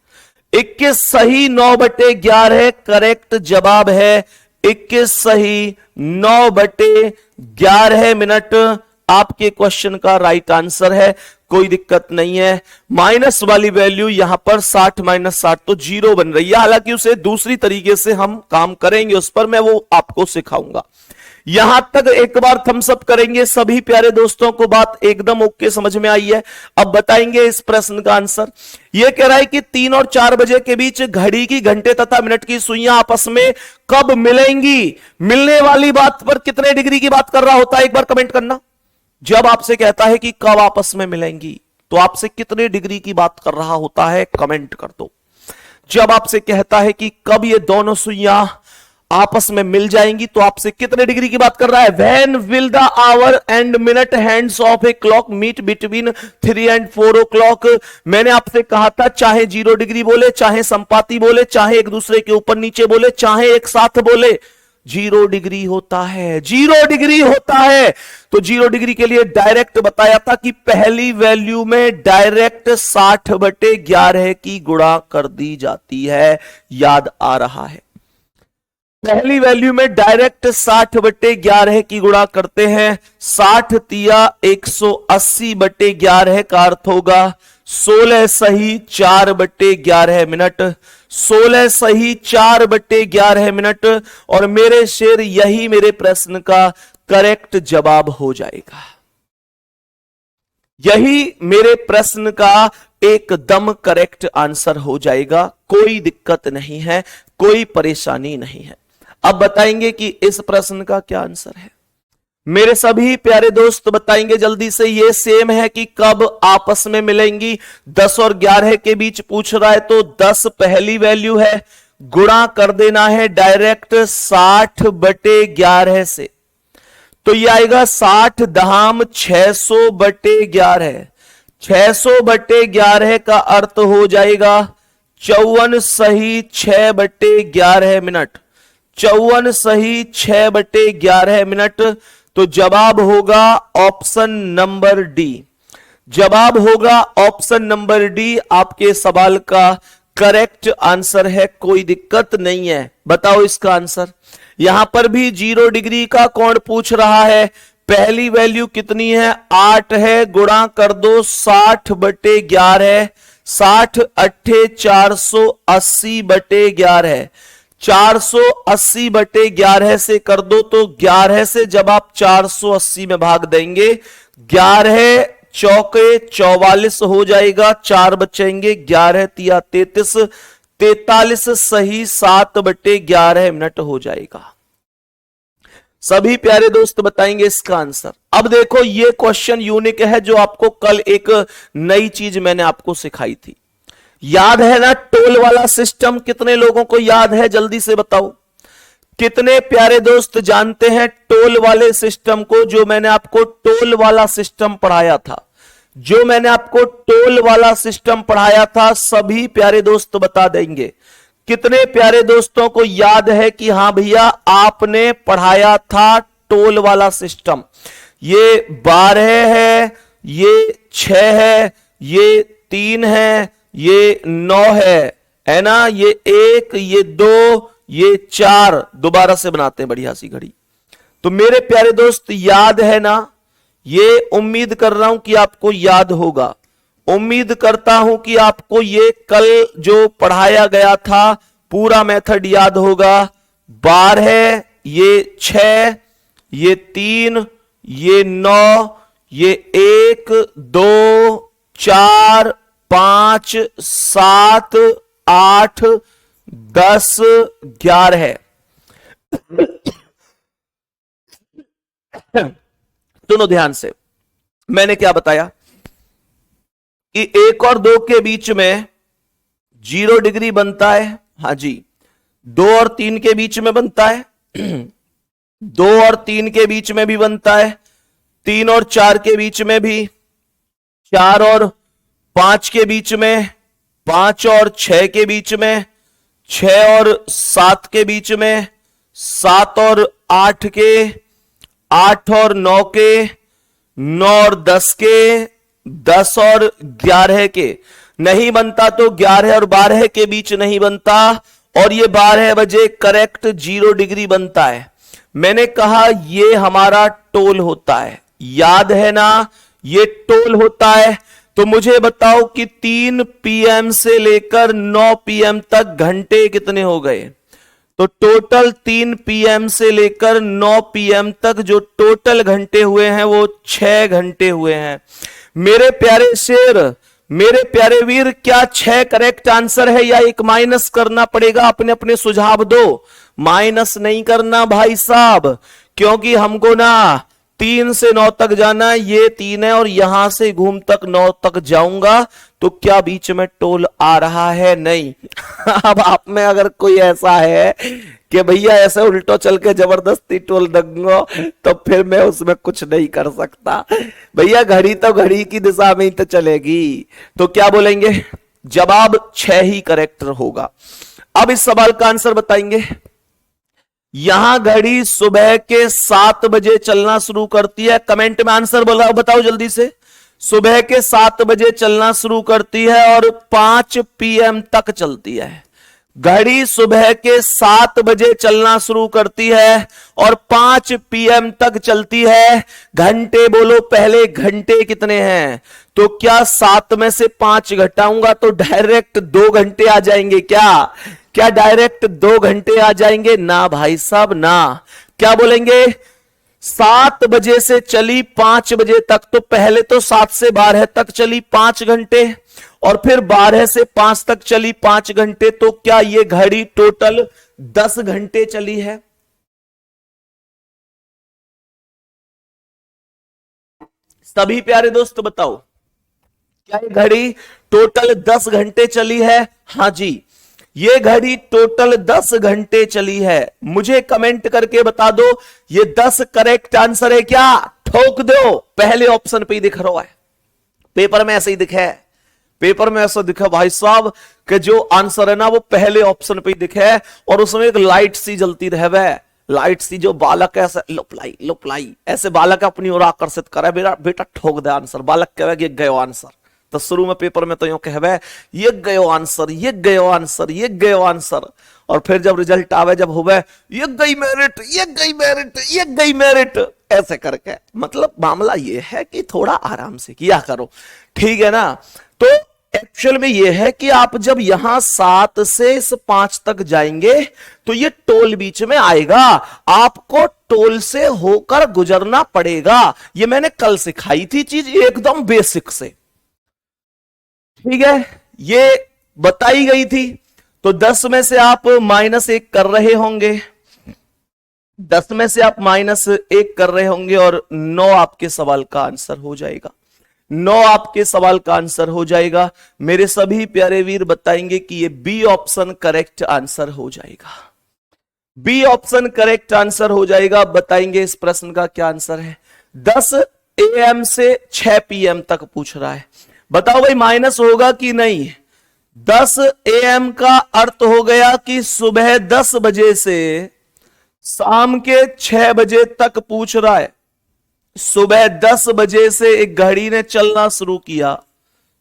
21 सही 9/11 करेक्ट जवाब है। 21 सही 9/11 मिनट आपके क्वेश्चन का राइट आंसर है। कोई दिक्कत नहीं है। माइनस वाली वैल्यू यहां पर 60 माइनस 60 तो 0 बन रही है। हालांकि उसे दूसरी तरीके से हम काम करेंगे, उस पर मैं वो आपको सिखाऊंगा। यहां तक एक बार थम्स अप करेंगे सभी प्यारे दोस्तों को, बात एकदम ओके समझ में आई है। अब बताएंगे इस प्रश्न का आंसर। यह कह रहा है कि 3 और 4 बजे के बीच घड़ी की घंटे तथा मिनट की सुइयां आपस में कब मिलेंगी? मिलने वाली बात पर कितने डिग्री की बात कर रहा होता है, एक बार कमेंट करना। जब आपसे कहता है कि कब आपस में मिलेंगी, तो आपसे कितने डिग्री की बात कर रहा होता है, कमेंट कर दो। जब आपसे कहता है कि कब ये दोनों सुइयां आपस में मिल जाएंगी, तो आपसे कितने डिग्री की बात कर रहा है? When will the hour and minute hands of a clock meet between 3 and 4 o'clock? मैंने आपसे कहा था चाहे 0 डिग्री बोले, चाहे संपाती बोले, चाहे एक दूसरे के ऊपर नीचे बोले, चाहे एक साथ बोले, 0 डिग्री होता है, 0 डिग्री होता है। तो 0 डिग्री के लिए डायरेक्ट बताया था कि पहली वैल्यू में डायरेक्ट 60/11 की गुणा कर दी जाती है। याद आ रहा है? पहली वैल्यू में डायरेक्ट 60/11 की गुणा करते हैं। 60 तिया 180/11 का अर्थ होगा 16 सही 4/11 मिनट। 16 सही 4/11 मिनट, और मेरे शेर यही मेरे प्रश्न का करेक्ट जवाब हो जाएगा। यही मेरे प्रश्न का एकदम करेक्ट आंसर हो जाएगा। कोई दिक्कत नहीं है, कोई परेशानी नहीं है। अब बताएंगे कि इस प्रश्न का क्या आंसर है। मेरे सभी प्यारे दोस्त बताएंगे जल्दी से। ये सेम है कि कब आपस में मिलेंगी, 10 और 11 के बीच पूछ रहा है, तो 10 पहली वैल्यू है, गुणा कर देना है डायरेक्ट 60/11 से। तो ये आएगा 60 दहाम 600/11। 600/11 का अर्थ हो जाएगा 54 सही 6/11 मिनट, 54 सही 6/11 मिनट। तो जवाब होगा ऑप्शन नंबर डी। जवाब होगा ऑप्शन नंबर डी, आपके सवाल का करेक्ट आंसर है, कोई दिक्कत नहीं है। बताओ इसका आंसर। यहां पर भी 0 डिग्री का कोण पूछ रहा है। पहली वैल्यू कितनी है? 8 है, गुणा कर दो 60/11, 60 अट्ठे 480/11, 480/11 से कर दो तो 11 से जब आप 480 में भाग देंगे, 11 चौके 44 हो जाएगा, 4 बचेंगे, 11 तिया 33, 43 सही 7/11 मिनट हो जाएगा। सभी प्यारे दोस्त बताएंगे इसका आंसर। अब देखो ये क्वेश्चन यूनिक है, जो आपको कल एक नई चीज मैंने आपको सिखाई थी। याद है ना टोल वाला सिस्टम? कितने लोगों को याद है? जल्दी से बताओ। कितने प्यारे दोस्त जानते हैं टोल वाले सिस्टम को? जो मैंने आपको टोल वाला सिस्टम पढ़ाया था, जो मैंने आपको टोल वाला सिस्टम पढ़ाया था, सभी प्यारे दोस्त बता देंगे। कितने प्यारे दोस्तों को याद है कि हां भैया आपने पढ़ाया था टोल वाला सिस्टम? ये 12 है, ये 6 है, ये 3 है, ये 9 है ना? ये 1, ये 2, ये 4। दोबारा से बनाते हैं बढ़िया सी घड़ी। तो मेरे प्यारे दोस्त याद है ना? ये उम्मीद कर रहा हूं कि आपको याद होगा। उम्मीद करता हूं कि आपको ये कल जो पढ़ाया गया था पूरा मेथड याद होगा। 12, ये 6, ये 3, ये 9, ये 1, 2, 4, 5, 7, 8, 10, 11। सुनो ध्यान से, मैंने क्या बताया कि 1 और 2 के बीच में 0 डिग्री बनता है। हां जी, 2 और 3 के बीच में बनता है, 2 और 3 के बीच में भी बनता है, 3 और 4 के बीच में भी, 4 और 5 के बीच में, 5 और 6 के बीच में, 6 और 7 के बीच में, 7 और 8 के, 8 और 9 के, 9 और 10 के, 10 और 11 के। नहीं बनता तो 11 और 12 के बीच नहीं बनता, और ये 12 बजे करेक्ट 0 डिग्री बनता है। मैंने कहा ये हमारा टोल होता है, याद है ना? ये टोल होता है। तो मुझे बताओ कि 3 PM से लेकर 9 PM तक घंटे कितने हो गए? तो टोटल 3 PM से लेकर 9 PM तक जो टोटल घंटे हुए हैं वो 6 घंटे हुए हैं। मेरे प्यारे शेर, मेरे प्यारे वीर, क्या 6 करेक्ट आंसर है या एक माइनस करना पड़ेगा? अपने अपने सुझाव दो। माइनस नहीं करना भाई साहब, क्योंकि हमको ना 3 से 9 तक जाना है। ये 3 है और यहां से घूम तक 9 तक जाऊंगा, तो क्या बीच में टोल आ रहा है? नहीं। अब आप में अगर कोई ऐसा है कि भैया ऐसे उल्टो चल के जबरदस्ती टोल दूंगा, तो फिर मैं उसमें कुछ नहीं कर सकता। भैया घड़ी तो घड़ी की दिशा में ही तो चलेगी। तो क्या बोलेंगे? जवाब 6 ही करेक्ट होगा। अब इस सवाल का आंसर बताएंगे। यहां घड़ी सुबह के 7 बजे चलना शुरू करती है। कमेंट में आंसर बताओ जल्दी से। सुबह के 7 बजे चलना शुरू करती है और 5 PM तक चलती है। घड़ी सुबह के 7 बजे चलना शुरू करती है और 5 PM तक चलती है। घंटे बोलो, पहले घंटे कितने हैं? तो क्या 7 में से 5 घटाऊंगा तो डायरेक्ट 2 घंटे आ जाएंगे क्या? क्या डायरेक्ट 2 घंटे आ जाएंगे? ना भाई साहब ना। क्या बोलेंगे? 7 बजे से चली 5 बजे तक, तो पहले तो 7 से 12 तक चली 5 घंटे, और फिर 12 से 5 तक चली 5 घंटे। तो क्या ये घड़ी टोटल 10 घंटे चली है? सभी प्यारे दोस्त बताओ, क्या ये घड़ी टोटल 10 घंटे चली है? हां जी, ये घड़ी टोटल 10 घंटे चली है। मुझे कमेंट करके बता दो, ये 10 करेक्ट आंसर है क्या? ठोक दो। पहले ऑप्शन पे ही दिख रहा है, पेपर में ऐसे ही दिखा है। पेपर में ऐसा दिखा भाई साहब कि जो आंसर है ना वो पहले ऑप्शन पे ही दिखे है और उसमें एक लाइट सी जलती रहे, लाइट सी, जो बालक ऐसे लुपलाई ऐसे बालक अपनी ओर आकर्षित करे, बेटा बेटा ठोक दे आंसर, बालक कहे ये गयो आंसर। तो शुरू में पेपर में तो यूं कहवे ये गयो आंसर, ये गयो आंसर, ये गयो आंसर, और फिर जब रिजल्ट आवे, जब होवे ये गई मेरिट, ये गई मेरिट, ये गई मेरिट, ऐसे करके। मतलब मामला ये है कि थोड़ा आराम से किया करो, ठीक है ना। तो एक्चुअल में ये है कि आप जब यहां 7 से इस 5 तक जाएंगे तो ये टोल बीच में आएगा, आपको टोल से होकर गुजरना पड़ेगा। ये मैंने कल सिखाई थी चीज एकदम बेसिक से, ठीक है, ये बताई गई थी। तो 10 में से आप -1 कर रहे होंगे, 10 में से आप -1 कर रहे होंगे और 9 आपके सवाल का आंसर हो जाएगा, 9 आपके सवाल का आंसर हो जाएगा। मेरे सभी प्यारे वीर बताएंगे कि ये बी ऑप्शन करेक्ट आंसर हो जाएगा, बी ऑप्शन करेक्ट आंसर हो जाएगा। बताएंगे इस प्रश्न का क्या आंसर है। 10 AM से 6 PM तक पूछ रहा है, बताओ भाई माइनस होगा कि नहीं। 10 AM का अर्थ हो गया कि सुबह 10 बजे से शाम के 6 बजे तक पूछ रहा है। सुबह 10 बजे से एक घड़ी ने चलना शुरू किया,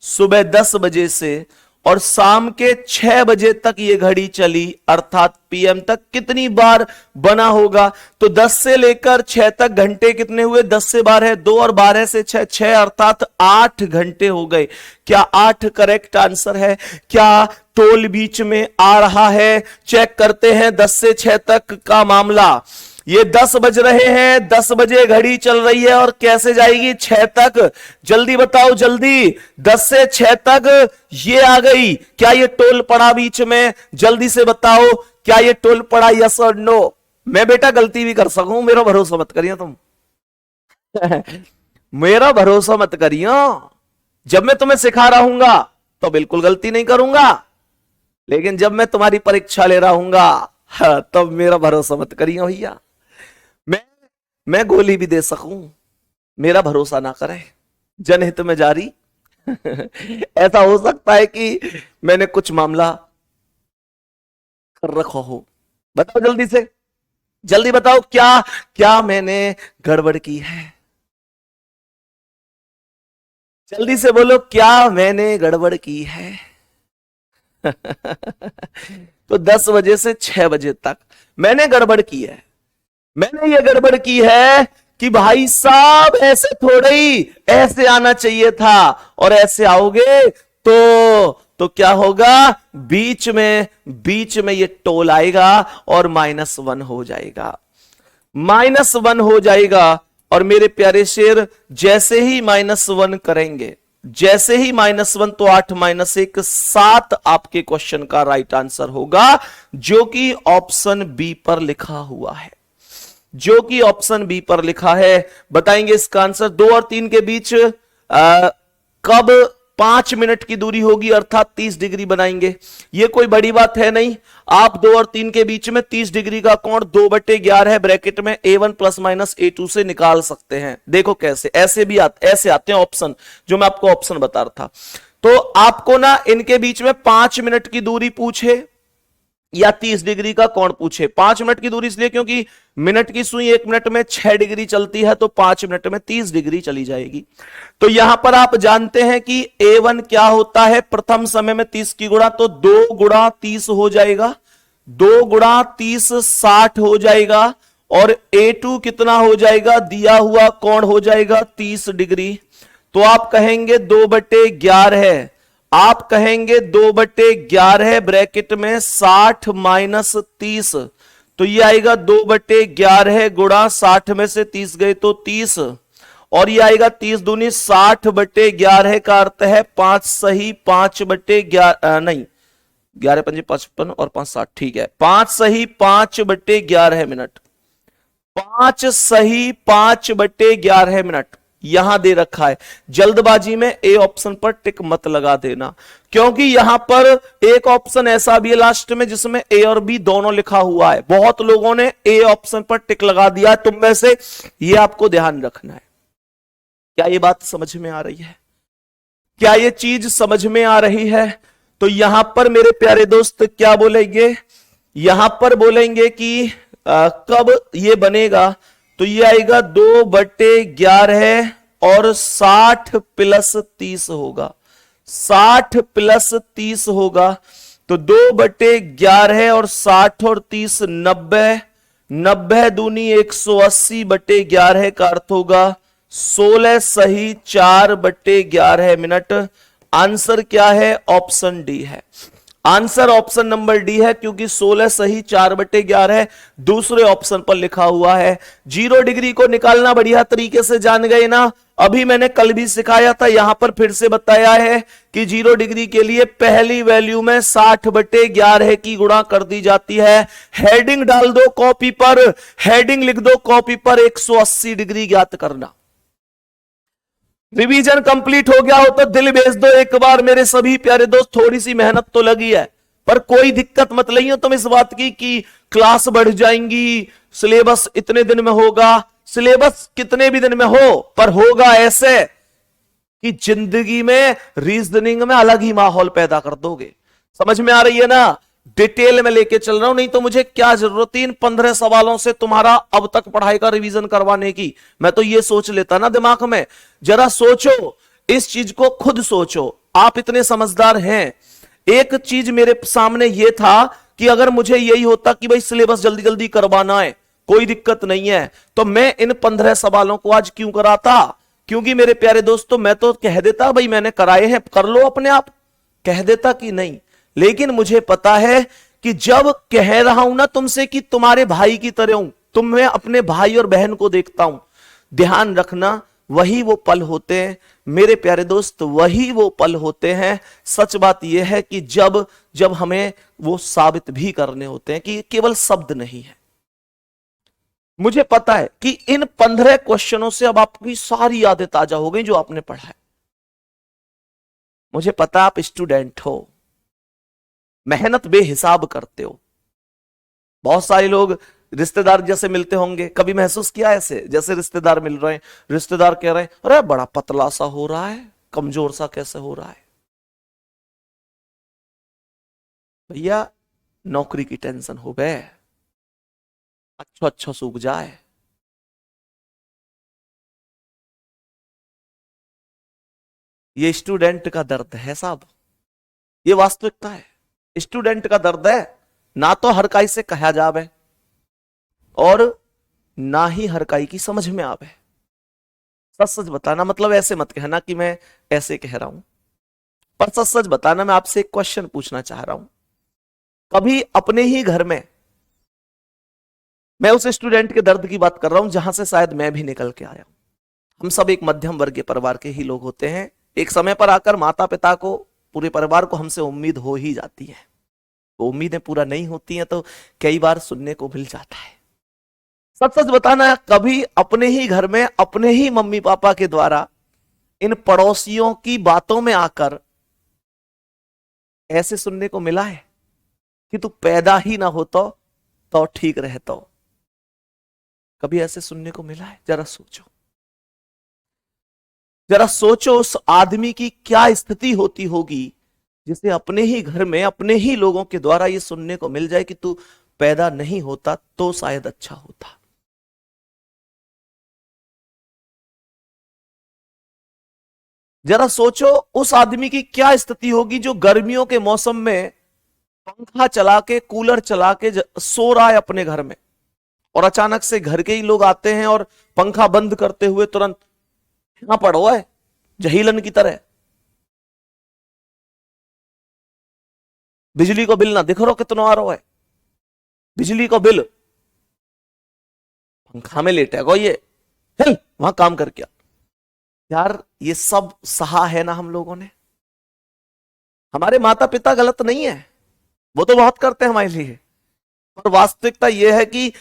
सुबह 10 बजे से, और शाम के 6 बजे तक ये घड़ी चली, अर्थात PM तक कितनी बार बना होगा। तो 10 से लेकर 6 तक घंटे कितने हुए, 10 से 12 2 और 12 से 6 6, अर्थात 8 घंटे हो गए। क्या 8 करेक्ट आंसर है? क्या टोल बीच में आ रहा है? चेक करते हैं 10 से 6 तक का मामला। ये 10 बज रहे हैं, 10 बजे घड़ी चल रही है और कैसे जाएगी 6 तक, जल्दी बताओ जल्दी। 10 से 6 तक ये आ गई, क्या ये टोल पड़ा बीच में? जल्दी से बताओ क्या ये टोल पड़ा, यस और नो। मैं बेटा गलती भी कर सकूं, मेरा भरोसा मत करिए तुम मेरा भरोसा मत करियो। जब मैं तुम्हें सिखा रहूंगा तो बिल्कुल गलती नहीं करूंगा, लेकिन जब मैं तुम्हारी परीक्षा ले रहूंगा तब मेरा भरोसा मत करियो भैया। मैं गोली भी दे सकूं, मेरा भरोसा ना करें, जनहित में जारी ऐसा हो सकता है कि मैंने कुछ मामला कर रखा हो। बताओ जल्दी से, जल्दी बताओ क्या क्या मैंने गड़बड़ की है, जल्दी से बोलो क्या मैंने गड़बड़ की है तो 10 बजे से 6 बजे तक मैंने गड़बड़ की है। मैंने ये गड़बड़ की है कि भाई साहब ऐसे थोड़े ही, ऐसे आना चाहिए था, और ऐसे आओगे तो क्या होगा, बीच में ये टोल आएगा और -1 हो जाएगा, -1 हो जाएगा। और मेरे प्यारे शेर, जैसे ही -1 करेंगे, जैसे ही -1 तो 8 -1 7 आपके क्वेश्चन का राइट आंसर होगा, जो कि ऑप्शन बी पर लिखा हुआ है, जो कि ऑप्शन बी पर लिखा है। बताएंगे इसका आंसर। 2 और 3 के बीच कब 5 मिनट की दूरी होगी, अर्थात 30 डिग्री बनाएंगे। ये कोई बड़ी बात है नहीं, आप 2 और 3 के बीच में 30 डिग्री का कोण 2/11 है, ब्रैकेट में A1 ± A2 से निकाल सकते हैं। देखो कैसे, ऐसे भी ऐसे आते हैं ऑप्शन, जो मैं आपको ऑप्शन बता रहा था। तो आपको ना इनके बीच में 5 मिनट की दूरी पूछे या 30 डिग्री का कोण पूछे। 5 मिनट की दूरी इसलिए क्योंकि मिनट की सुई 1 मिनट में 6 डिग्री चलती है, तो 5 मिनट में 30 डिग्री चली जाएगी। तो यहां पर आप जानते हैं कि A1 क्या होता है, प्रथम समय में 30 की गुणा, तो 2 गुणा 30 हो जाएगा, 2 गुणा 30 60 हो जाएगा, और A2 कितना हो जाएगा, दिया हुआ कोण हो जाएगा 30 डिग्री। तो आप कहेंगे 2/11 है, आप कहेंगे 2/11 ब्रैकेट में 60 - 30, तो ये आएगा 2/11 गुणा 60 में से 30 गए तो 30, और ये आएगा 30 दूनी 60/11 का अर्थ है 5 सही 5/11 नहीं 11 × 5 = 55 और 5 60, ठीक है, 5 सही 5/11 मिनट, 5 सही 5/11 मिनट यहां दे रखा है। जल्दबाजी में ए ऑप्शन पर टिक मत लगा देना, क्योंकि यहां पर एक ऑप्शन ऐसा भी है लास्ट में जिसमें ए और बी दोनों लिखा हुआ है। बहुत लोगों ने ए ऑप्शन पर टिक लगा दिया है, तुम में से, ये आपको ध्यान रखना है। क्या ये बात समझ में आ रही है? क्या ये चीज समझ में आ रही है? तो यहां पर मेरे प्यारे दोस्त क्या बोलेंगे, यहां पर बोलेंगे कि कब ये बनेगा, तो ये आएगा 2/11 और 60 + 30 होगा, 60 + 30 होगा। तो 2/11 और 60 और 30 90, 90 दूनी 180/11 का अर्थ होगा 16 सही 4/11 मिनट। आंसर क्या है? ऑप्शन डी है। आंसर ऑप्शन नंबर डी है, क्योंकि 16 सही 4/11 दूसरे ऑप्शन पर लिखा हुआ है। 0 डिग्री को निकालना बढ़िया तरीके से जान गए ना। अभी मैंने कल भी सिखाया था, यहां पर फिर से बताया है कि 0 डिग्री के लिए पहली वैल्यू में 60/11 की गुणा कर दी जाती है। हेडिंग डाल दो कॉपी पर, हेडिंग लिख दो कॉपी पर, 180 डिग्री ज्ञात करना। रिवीजन कंप्लीट हो गया हो तो दिल भेज दो एक बार मेरे सभी प्यारे दोस्त। थोड़ी सी मेहनत तो लगी है, पर कोई दिक्कत मत लियो तुम इस बात की कि क्लास बढ़ जाएंगी, सिलेबस इतने दिन में होगा। सिलेबस कितने भी दिन में हो, पर होगा ऐसे कि जिंदगी में रीजनिंग में अलग ही माहौल पैदा कर दोगे। समझ में आ रही है ना? डिटेल में लेके चल रहा हूं, नहीं तो मुझे क्या जरूरत है इन 15 सवालों से तुम्हारा अब तक पढ़ाई का रिवीजन करवाने की। मैं तो ये सोच लेता ना दिमाग में। जरा सोचो, इस चीज को खुद सोचो, आप इतने समझदार हैं। एक चीज मेरे सामने ये था कि अगर मुझे यही होता कि भाई सिलेबस जल्दी जल्दी करवाना है, कोई दिक्कत नहीं है, तो मैं इन 15 सवालों को आज क्यों कराता? क्योंकि मेरे प्यारे दोस्तों, मैं तो कह देता भाई मैंने कराए हैं, कर लो अपने आप, कह देता कि नहीं। लेकिन मुझे पता है कि जब कह रहा हूं ना तुमसे कि तुम्हारे भाई की तरह हूं, तुम्हें अपने भाई और बहन को देखता हूं, ध्यान रखना वही वो पल होते हैं मेरे प्यारे दोस्त, वही वो पल होते हैं। सच बात यह है कि जब जब हमें वो साबित भी करने होते हैं कि केवल शब्द नहीं है। मुझे पता है कि इन 15 क्वेश्चनों से अब आपकी सारी यादें ताजा हो गई जो आपने पढ़ा है। मुझे पता आप स्टूडेंट हो, मेहनत बेहिसाब करते हो। बहुत सारे लोग रिश्तेदार जैसे मिलते होंगे, कभी महसूस किया ऐसे जैसे रिश्तेदार मिल रहे हैं, रिश्तेदार कह रहे हैं अरे बड़ा पतला सा हो रहा है, कमजोर सा कैसे हो रहा है? भैया नौकरी की टेंशन हो गए, अच्छा अच्छा सूख जाए। ये स्टूडेंट का दर्द है साहब, ये वास्तविकता है। स्टूडेंट का दर्द है, ना तो हर काई से कहा जावे और ना ही हर काई की समझ में आवे। सच सच बताना, मतलब ऐसे मत कहना कि मैं ऐसे कह रहा हूं, पर सच सच बताना। मैं आपसे एक क्वेश्चन पूछना चाह रहा हूं, कभी अपने ही घर में, मैं उस स्टूडेंट के दर्द की बात कर रहा हूं जहां से शायद मैं भी निकल के आया हूं। हम सब एक मध्यम वर्गीय परिवार के ही लोग होते हैं। एक समय पर आकर माता पिता को, पूरे परिवार को हमसे उम्मीद हो ही जाती है। वो उम्मीदें पूरा नहीं होती हैं तो कई बार सुनने को मिल जाता है। सच सच बताना, कभी अपने ही घर में अपने ही मम्मी पापा के द्वारा इन पड़ोसियों की बातों में आकर ऐसे सुनने को मिला है कि तू पैदा ही ना होता तो ठीक रहता? कभी ऐसे सुनने को मिला है? जरा सोचो, जरा सोचो उस आदमी की क्या स्थिति होती होगी जिसे अपने ही घर में अपने ही लोगों के द्वारा ये सुनने को मिल जाए कि तू पैदा नहीं होता तो शायद अच्छा होता। जरा सोचो उस आदमी की क्या स्थिति होगी जो गर्मियों के मौसम में पंखा चला के, कूलर चला के सो रहा है अपने घर में, और अचानक से घर के ही लोग आते हैं और पंखा बंद करते हुए तुरंत यहां पड़ा है जहीलन की तरह। बिजली को बिल ना दिख रहा कितना आ रहा है, बिजली को बिल, पंखा में लेटे को ये, चल वहां काम कर क्या। यार ये सब सहा है ना हम लोगों ने। हमारे माता पिता गलत नहीं है, वो तो बहुत करते हैं हमारे लिए, पर वास्तविकता यह है कि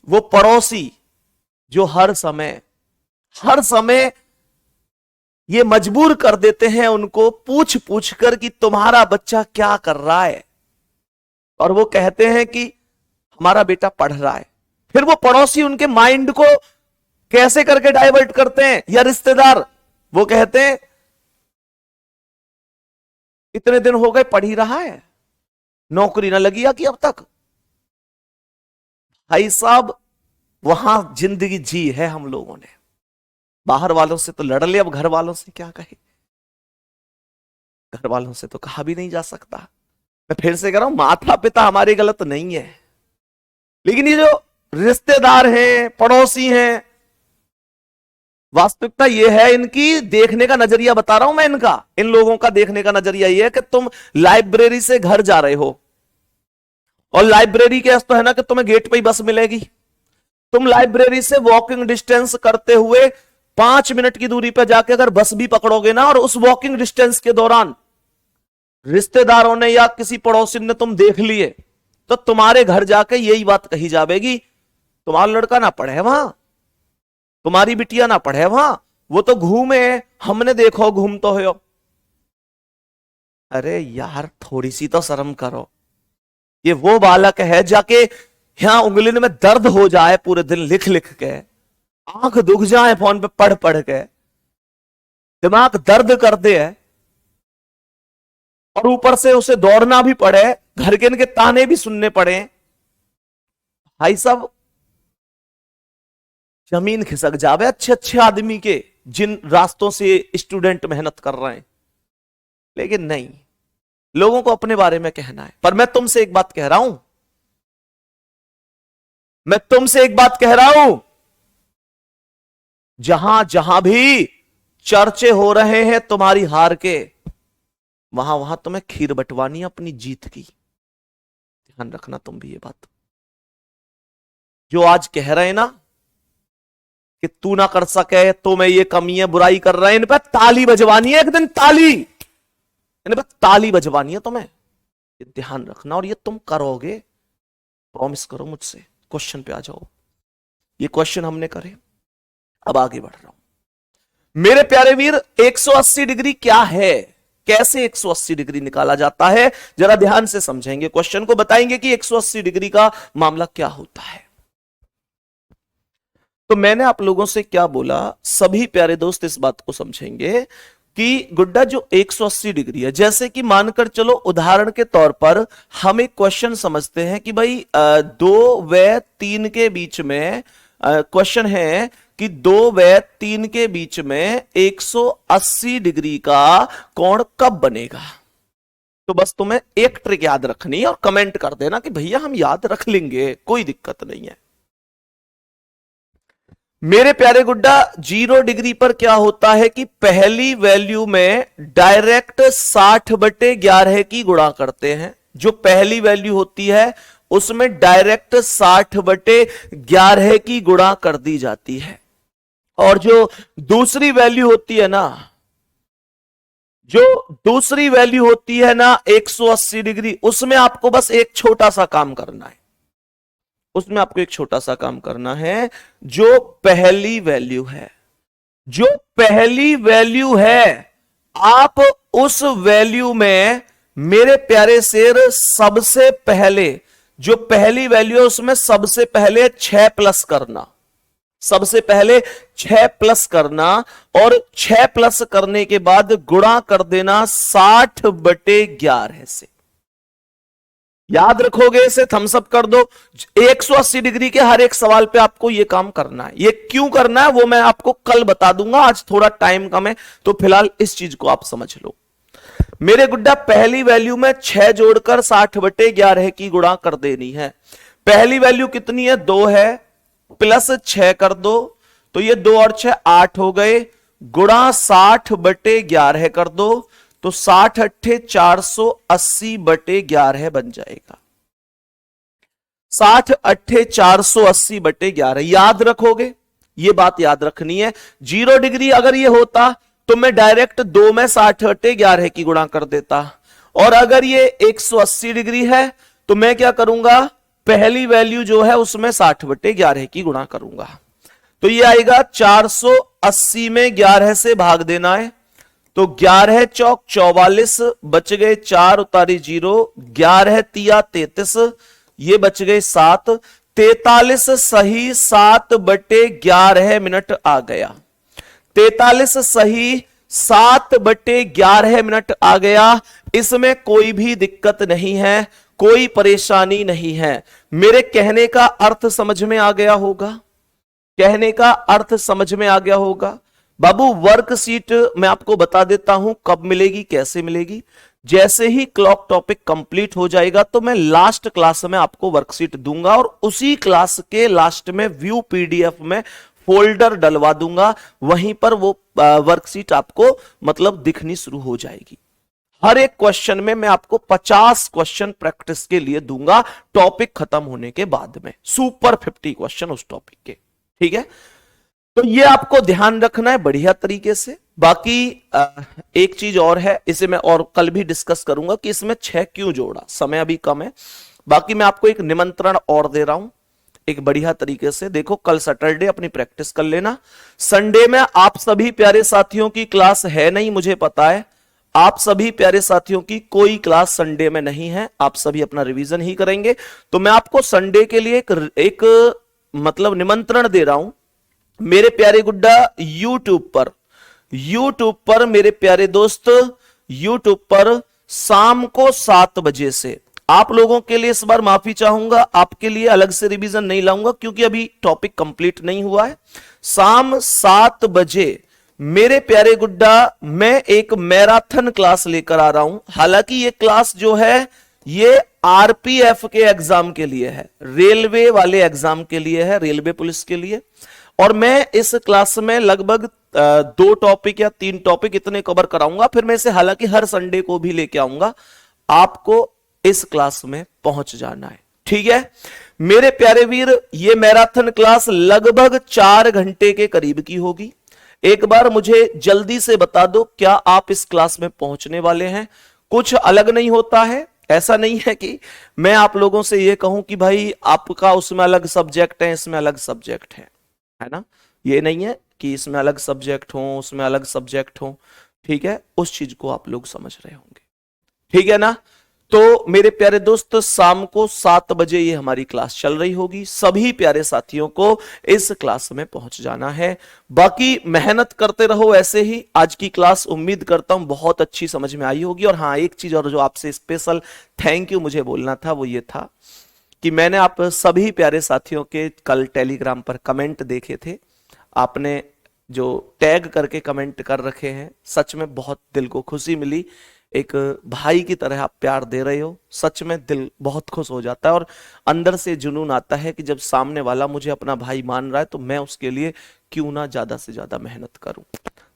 वो पड़ोसी जो हर समय ये मजबूर कर देते हैं उनको पूछ पूछ कर कि तुम्हारा बच्चा क्या कर रहा है, और वो कहते हैं कि हमारा बेटा पढ़ रहा है। फिर वो पड़ोसी उनके माइंड को कैसे करके डाइवर्ट करते हैं, या रिश्तेदार वो कहते हैं इतने दिन हो गए पढ़ ही रहा है, नौकरी ना लगी या कि अब तक। भाई साहब वहां जिंदगी जी है हम लोगों ने, बाहर वालों से तो लड़ ले, अब घर वालों से क्या कहे, घर वालों से तो कहा भी नहीं जा सकता। मैं फिर से कह रहा हूं, माता पिता हमारे गलत नहीं है, लेकिन ये जो रिश्तेदार हैं, पड़ोसी हैं, वास्तविकता ये है, इनकी देखने का नजरिया बता रहा हूं मैं, इनका, इन लोगों का देखने का नजरिया ये है कि तुम लाइब्रेरी से घर जा रहे हो, और लाइब्रेरी के तो है ना कि तुम्हें गेट पे ही बस मिलेगी। तुम लाइब्रेरी से वॉकिंग डिस्टेंस करते हुए 5 मिनट की दूरी पर जाके अगर बस भी पकड़ोगे ना, और उस वॉकिंग डिस्टेंस के दौरान रिश्तेदारों ने या किसी पड़ोसी ने तुम देख लिए, तो तुम्हारे घर जाके यही बात कही जाएगी, तुम्हारा लड़का ना पढ़े वहां, तुम्हारी बिटिया ना पढ़े वहां, वो तो घूमे, हमने देखो घूम तो हो। अरे यार थोड़ी सी तो शर्म करो। ये वो बालक है जाके यहां उंगली में दर्द हो जाए पूरे दिन लिख लिख के, आंख दुख जाए फोन पे पढ़ पढ़ के, दिमाग दर्द कर दे, और ऊपर से उसे दौड़ना भी पड़े, घर के इनके ताने भी सुनने पड़े। भाई साहब जमीन खिसक जावे अच्छे अच्छे आदमी के, जिन रास्तों से स्टूडेंट मेहनत कर रहे हैं, लेकिन नहीं, लोगों को अपने बारे में कहना है। पर मैं तुमसे एक बात कह रहा हूं, मैं तुमसे एक बात कह रहा हूं, जहां जहां भी चर्चे हो रहे हैं तुम्हारी हार के, वहां वहां तुम्हें खीर बंटवानी है अपनी जीत की। ध्यान रखना तुम भी ये बात। जो आज कह रहे हैं ना कि तू ना कर सके, तो मैं ये कमी है, बुराई कर रहे हैं, इन पर ताली बजवानी है एक दिन, ताली, इन पर ताली बजवानी है तुम्हें, ये ध्यान रखना। और ये तुम करोगे, प्रॉमिस करो मुझसे। क्वेश्चन पे आ जाओ। ये क्वेश्चन हमने करे, अब आगे बढ़ रहा हूं। मेरे प्यारे वीर, 180 डिग्री क्या है, कैसे 180 डिग्री निकाला जाता है, जरा ध्यान से समझेंगे क्वेश्चन को, बताएंगे कि 180 डिग्री का मामला क्या होता है। तो मैंने आप लोगों से क्या बोला, सभी प्यारे दोस्त इस बात को समझेंगे कि गुड्डा जो 180 डिग्री है, जैसे कि मानकर चलो उदाहरण के तौर पर हम एक क्वेश्चन समझते हैं कि भाई 2 व 3 के बीच में, क्वेश्चन है कि 2 व 3 के बीच में 180 डिग्री का कोण कब बनेगा। तो बस तुम्हें एक ट्रिक याद रखनी है और कमेंट कर देना कि भैया हम याद रख लेंगे, कोई दिक्कत नहीं है। मेरे प्यारे गुड्डा 0 डिग्री पर क्या होता है कि पहली वैल्यू में डायरेक्ट 60/11 की गुणा करते हैं। जो पहली वैल्यू होती है उसमें डायरेक्ट 60/11 की गुणा कर दी जाती है, और जो दूसरी वैल्यू होती है ना, जो दूसरी वैल्यू होती है ना 180 डिग्री, उसमें आपको बस एक छोटा सा काम करना है, उसमें आपको एक छोटा सा काम करना है। जो पहली वैल्यू है, जो पहली वैल्यू है, आप उस वैल्यू में मेरे प्यारे शेर सबसे पहले, जो पहली वैल्यू है उसमें सबसे पहले 6 प्लस करना, सबसे पहले 6 प्लस करना, और 6 प्लस करने के बाद गुणा कर देना 60/11 से। याद रखोगे इसे, थम्स अप कर दो। 180 डिग्री के हर एक सवाल पे आपको यह काम करना है। ये क्यों करना है वो मैं आपको कल बता दूंगा, आज थोड़ा टाइम कम है, तो फिलहाल इस चीज को आप समझ लो। मेरे गुड्डा पहली वैल्यू में 6 जोड़कर 60/11 की गुणा कर देनी है। पहली वैल्यू कितनी है, 2 है, प्लस 6 कर दो, तो ये 2 और 6 8 हो गए, गुणा 60/11 कर दो, तो 60 अट्ठे 480/11 बन जाएगा। 60 अट्ठे 480/11 याद रखोगे, ये बात याद रखनी है। 0 डिग्री अगर ये होता तो मैं डायरेक्ट 2 में 60 अट्ठे 11 की गुणा कर देता, और अगर ये 180 डिग्री है तो मैं क्या करूंगा, पहली वैल्यू जो है उसमें 60/11 की गुणा करूंगा, तो ये आएगा 480 में 11 से भाग देना है, तो 11 चौक 44, बच गए 4 उतारी 0, 11 तिया 33, ये बच गए 7, 43 सही 7/11 मिनट आ गया। 43 सही 7/11 आ गया, इसमें कोई भी दिक्कत नहीं है, कोई परेशानी नहीं है। मेरे कहने का अर्थ समझ में आ गया होगा, कहने का अर्थ समझ में आ गया होगा। बाबू वर्कशीट मैं आपको बता देता हूं कब मिलेगी, कैसे मिलेगी। जैसे ही क्लॉक टॉपिक कंप्लीट हो जाएगा तो मैं लास्ट क्लास में आपको वर्कशीट दूंगा और उसी क्लास के लास्ट में व्यू पीडीएफ में फोल्डर डलवा दूंगा, वहीं पर वो वर्कशीट आपको मतलब दिखनी शुरू हो जाएगी। हर एक क्वेश्चन में मैं आपको 50 क्वेश्चन प्रैक्टिस के लिए दूंगा टॉपिक खत्म होने के बाद में, सुपर 50 क्वेश्चन उस टॉपिक के, ठीक है। तो ये आपको ध्यान रखना है बढ़िया तरीके से। बाकी एक चीज और है, इसे मैं और कल भी डिस्कस करूंगा कि इसमें 6 क्यों जोड़ा, समय अभी कम है। बाकी मैं आपको एक निमंत्रण और दे रहा हूं एक बढ़िया तरीके से। देखो कल सैटरडे अपनी प्रैक्टिस कर लेना, संडे में आप सभी प्यारे साथियों की क्लास है नहीं, मुझे पता है आप सभी प्यारे साथियों की कोई क्लास संडे में नहीं है, आप सभी अपना रिवीजन ही करेंगे। तो मैं आपको संडे के लिए एक मतलब निमंत्रण दे रहा हूं। मेरे प्यारे गुड्डा यूट्यूब पर मेरे प्यारे दोस्त यूट्यूब पर शाम को 7 बजे से, आप लोगों के लिए इस बार माफी चाहूंगा, आपके लिए अलग से रिवीजन नहीं लाऊंगा क्योंकि अभी टॉपिक कंप्लीट नहीं हुआ है। शाम 7 बजे मेरे प्यारे गुड्डा मैं एक मैराथन क्लास लेकर आ रहा हूं। हालांकि ये क्लास जो है ये आरपीएफ के एग्जाम के लिए है, रेलवे वाले एग्जाम के लिए है, रेलवे पुलिस के लिए। और मैं इस क्लास में लगभग 2 टॉपिक या 3 टॉपिक इतने कवर कराऊंगा, फिर मैं इसे हालांकि हर संडे को भी लेके आऊंगा। आपको इस क्लास में पहुंच जाना है, ठीक है मेरे प्यारे वीर। ये मैराथन क्लास लगभग 4 घंटे के करीब की होगी। एक बार मुझे जल्दी से बता दो क्या आप इस क्लास में पहुंचने वाले हैं। कुछ अलग नहीं होता है, ऐसा नहीं है कि मैं आप लोगों से यह कहूं कि भाई आपका उसमें अलग सब्जेक्ट है, इसमें अलग सब्जेक्ट है ना, ये नहीं है कि इसमें अलग सब्जेक्ट हो, उसमें अलग सब्जेक्ट हो, ठीक है। उस चीज को आप लोग समझ रहे होंगे, ठीक है ना। तो मेरे प्यारे दोस्त शाम को 7 बजे ये हमारी क्लास चल रही होगी, सभी प्यारे साथियों को इस क्लास में पहुंच जाना है। बाकी मेहनत करते रहो ऐसे ही। आज की क्लास उम्मीद करता हूं बहुत अच्छी समझ में आई होगी। और हाँ, एक चीज और जो आपसे स्पेशल थैंक यू मुझे बोलना था वो ये था कि मैंने आप सभी प्यारे साथियों के कल टेलीग्राम पर कमेंट देखे थे, आपने जो टैग करके कमेंट कर रखे हैं, सच में बहुत दिल को खुशी मिली। एक भाई की तरह आप प्यार दे रहे हो, सच में दिल बहुत खुश हो जाता है और अंदर से जुनून आता है कि जब सामने वाला मुझे अपना भाई मान रहा है तो मैं उसके लिए क्यों ना ज्यादा से ज्यादा मेहनत करूं।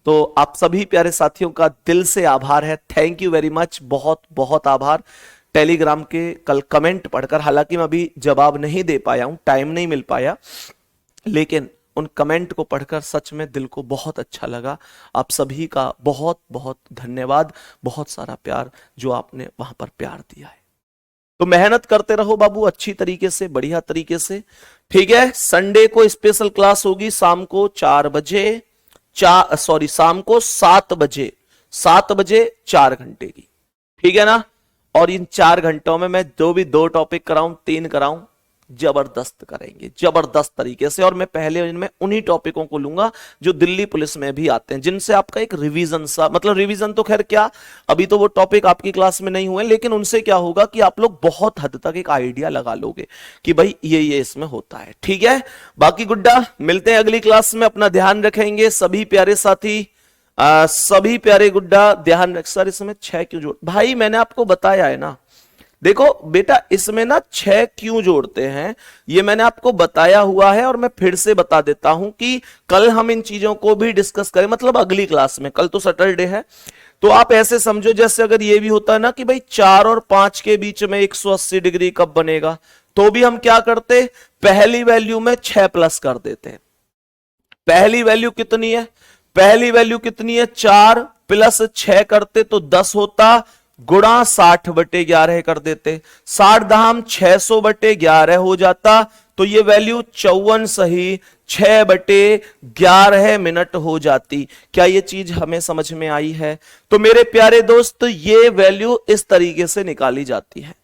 तो आप सभी प्यारे साथियों का दिल से आभार है, थैंक यू वेरी मच, बहुत बहुत आभार। टेलीग्राम के कल कमेंट पढ़कर, हालांकि मैं अभी जवाब नहीं दे पाया हूं, टाइम नहीं मिल पाया, लेकिन उन कमेंट को पढ़कर सच में दिल को बहुत अच्छा लगा। आप सभी का बहुत बहुत धन्यवाद, बहुत सारा प्यार जो आपने वहां पर प्यार दिया है। तो मेहनत करते रहो बाबू अच्छी तरीके से, बढ़िया तरीके से, ठीक है। संडे को स्पेशल क्लास होगी शाम को 4 बजे, शाम को 7 बजे, 7 बजे 4 घंटे की, ठीक है ना। और इन 4 घंटों में मैं जो भी 2 टॉपिक कराऊं, 3 कराऊं, जबरदस्त करेंगे, जबरदस्त तरीके से। और मैं पहले इनमें उन्हीं टॉपिकों को लूंगा जो दिल्ली पुलिस में भी आते हैं, जिनसे आपका एक रिवीजन सा, मतलब रिवीजन तो खैर क्या, अभी तो वो टॉपिक आपकी क्लास में नहीं हुए, लेकिन उनसे क्या होगा कि आप लोग बहुत हद तक एक आइडिया लगा लोगे कि भाई ये इसमें होता है, ठीक है। बाकी गुड्डा मिलते हैं अगली क्लास में, अपना ध्यान रखेंगे सभी प्यारे साथी, सभी प्यारे गुड्डा ध्यान रख। सर इसमें 6 क्यों जोड़, भाई मैंने आपको बताया है ना, देखो बेटा इसमें ना 6 क्यों जोड़ते हैं ये मैंने आपको बताया हुआ है और मैं फिर से बता देता हूं कि कल हम इन चीजों को भी डिस्कस करें, मतलब अगली क्लास में। कल तो सैटरडे है, तो आप ऐसे समझो जैसे अगर ये भी होता है ना कि भाई 4 और 5 के बीच में 180 डिग्री कब बनेगा, तो भी हम क्या करते, पहली वैल्यू में 6 प्लस कर देते हैं। पहली वैल्यू कितनी है, पहली वैल्यू कितनी है, 4 प्लस 6 करते तो 10 होता, गुणा 60/11 कर देते, 60 दहाम 600/11 हो जाता, तो ये वैल्यू 54 सही 6/11 मिनट हो जाती। क्या ये चीज हमें समझ में आई है? तो मेरे प्यारे दोस्त ये वैल्यू इस तरीके से निकाली जाती है।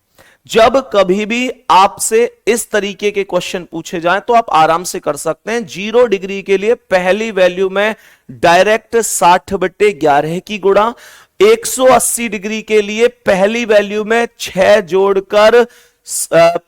जब कभी भी आपसे इस तरीके के क्वेश्चन पूछे जाएं तो आप आराम से कर सकते हैं। 0 डिग्री के लिए पहली वैल्यू में डायरेक्ट 60/11 की गुणा, 180 डिग्री के लिए पहली वैल्यू में 6 जोड़कर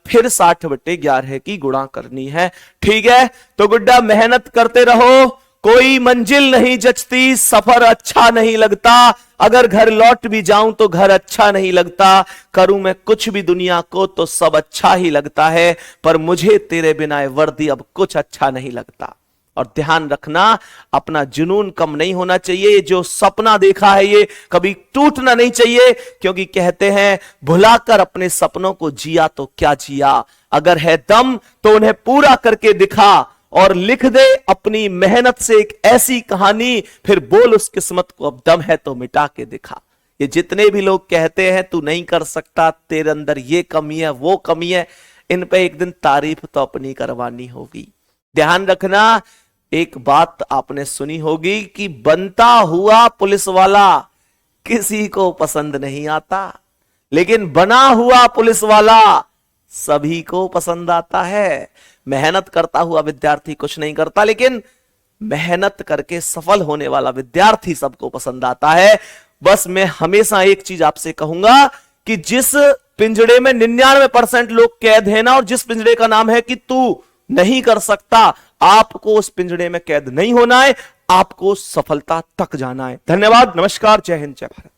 फिर 60/11 की गुणा करनी है। ठीक है, तो गुड्डा मेहनत करते रहो, कोई मंजिल नहीं जचती, सफर अच्छा नहीं लगता, अगर घर लौट भी जाऊं तो घर अच्छा नहीं लगता, करूं मैं कुछ भी दुनिया को तो सब अच्छा ही लगता है, पर मुझे तेरे बिना ये वर्दी अब कुछ अच्छा नहीं लगता। और ध्यान रखना, अपना जुनून कम नहीं होना चाहिए, जो सपना देखा है ये कभी टूटना नहीं चाहिए, क्योंकि कहते हैं भुलाकर अपने सपनों को जिया तो क्या जिया, अगर है दम तो उन्हें पूरा करके दिखा और लिख दे अपनी मेहनत से एक ऐसी कहानी, फिर बोल उस किस्मत को अब दम है तो मिटा के दिखा। ये जितने भी लोग कहते हैं तू नहीं कर सकता, तेरे अंदर ये कमी है वो कमी है, इन पे एक दिन तारीफ तो अपनी करवानी होगी। ध्यान रखना, एक बात आपने सुनी होगी कि बनता हुआ पुलिस वाला किसी को पसंद नहीं आता, लेकिन बना हुआ पुलिस वाला सभी को पसंद आता है। मेहनत करता हुआ विद्यार्थी कुछ नहीं करता, लेकिन मेहनत करके सफल होने वाला विद्यार्थी सबको पसंद आता है। बस मैं हमेशा एक चीज आपसे कहूंगा कि जिस पिंजड़े में 99% लोग कैद हैं ना, और जिस पिंजड़े का नाम है कि तू नहीं कर सकता, आपको उस पिंजड़े में कैद नहीं होना है, आपको सफलता तक जाना है। धन्यवाद, नमस्कार, जय हिंद, जय भारत।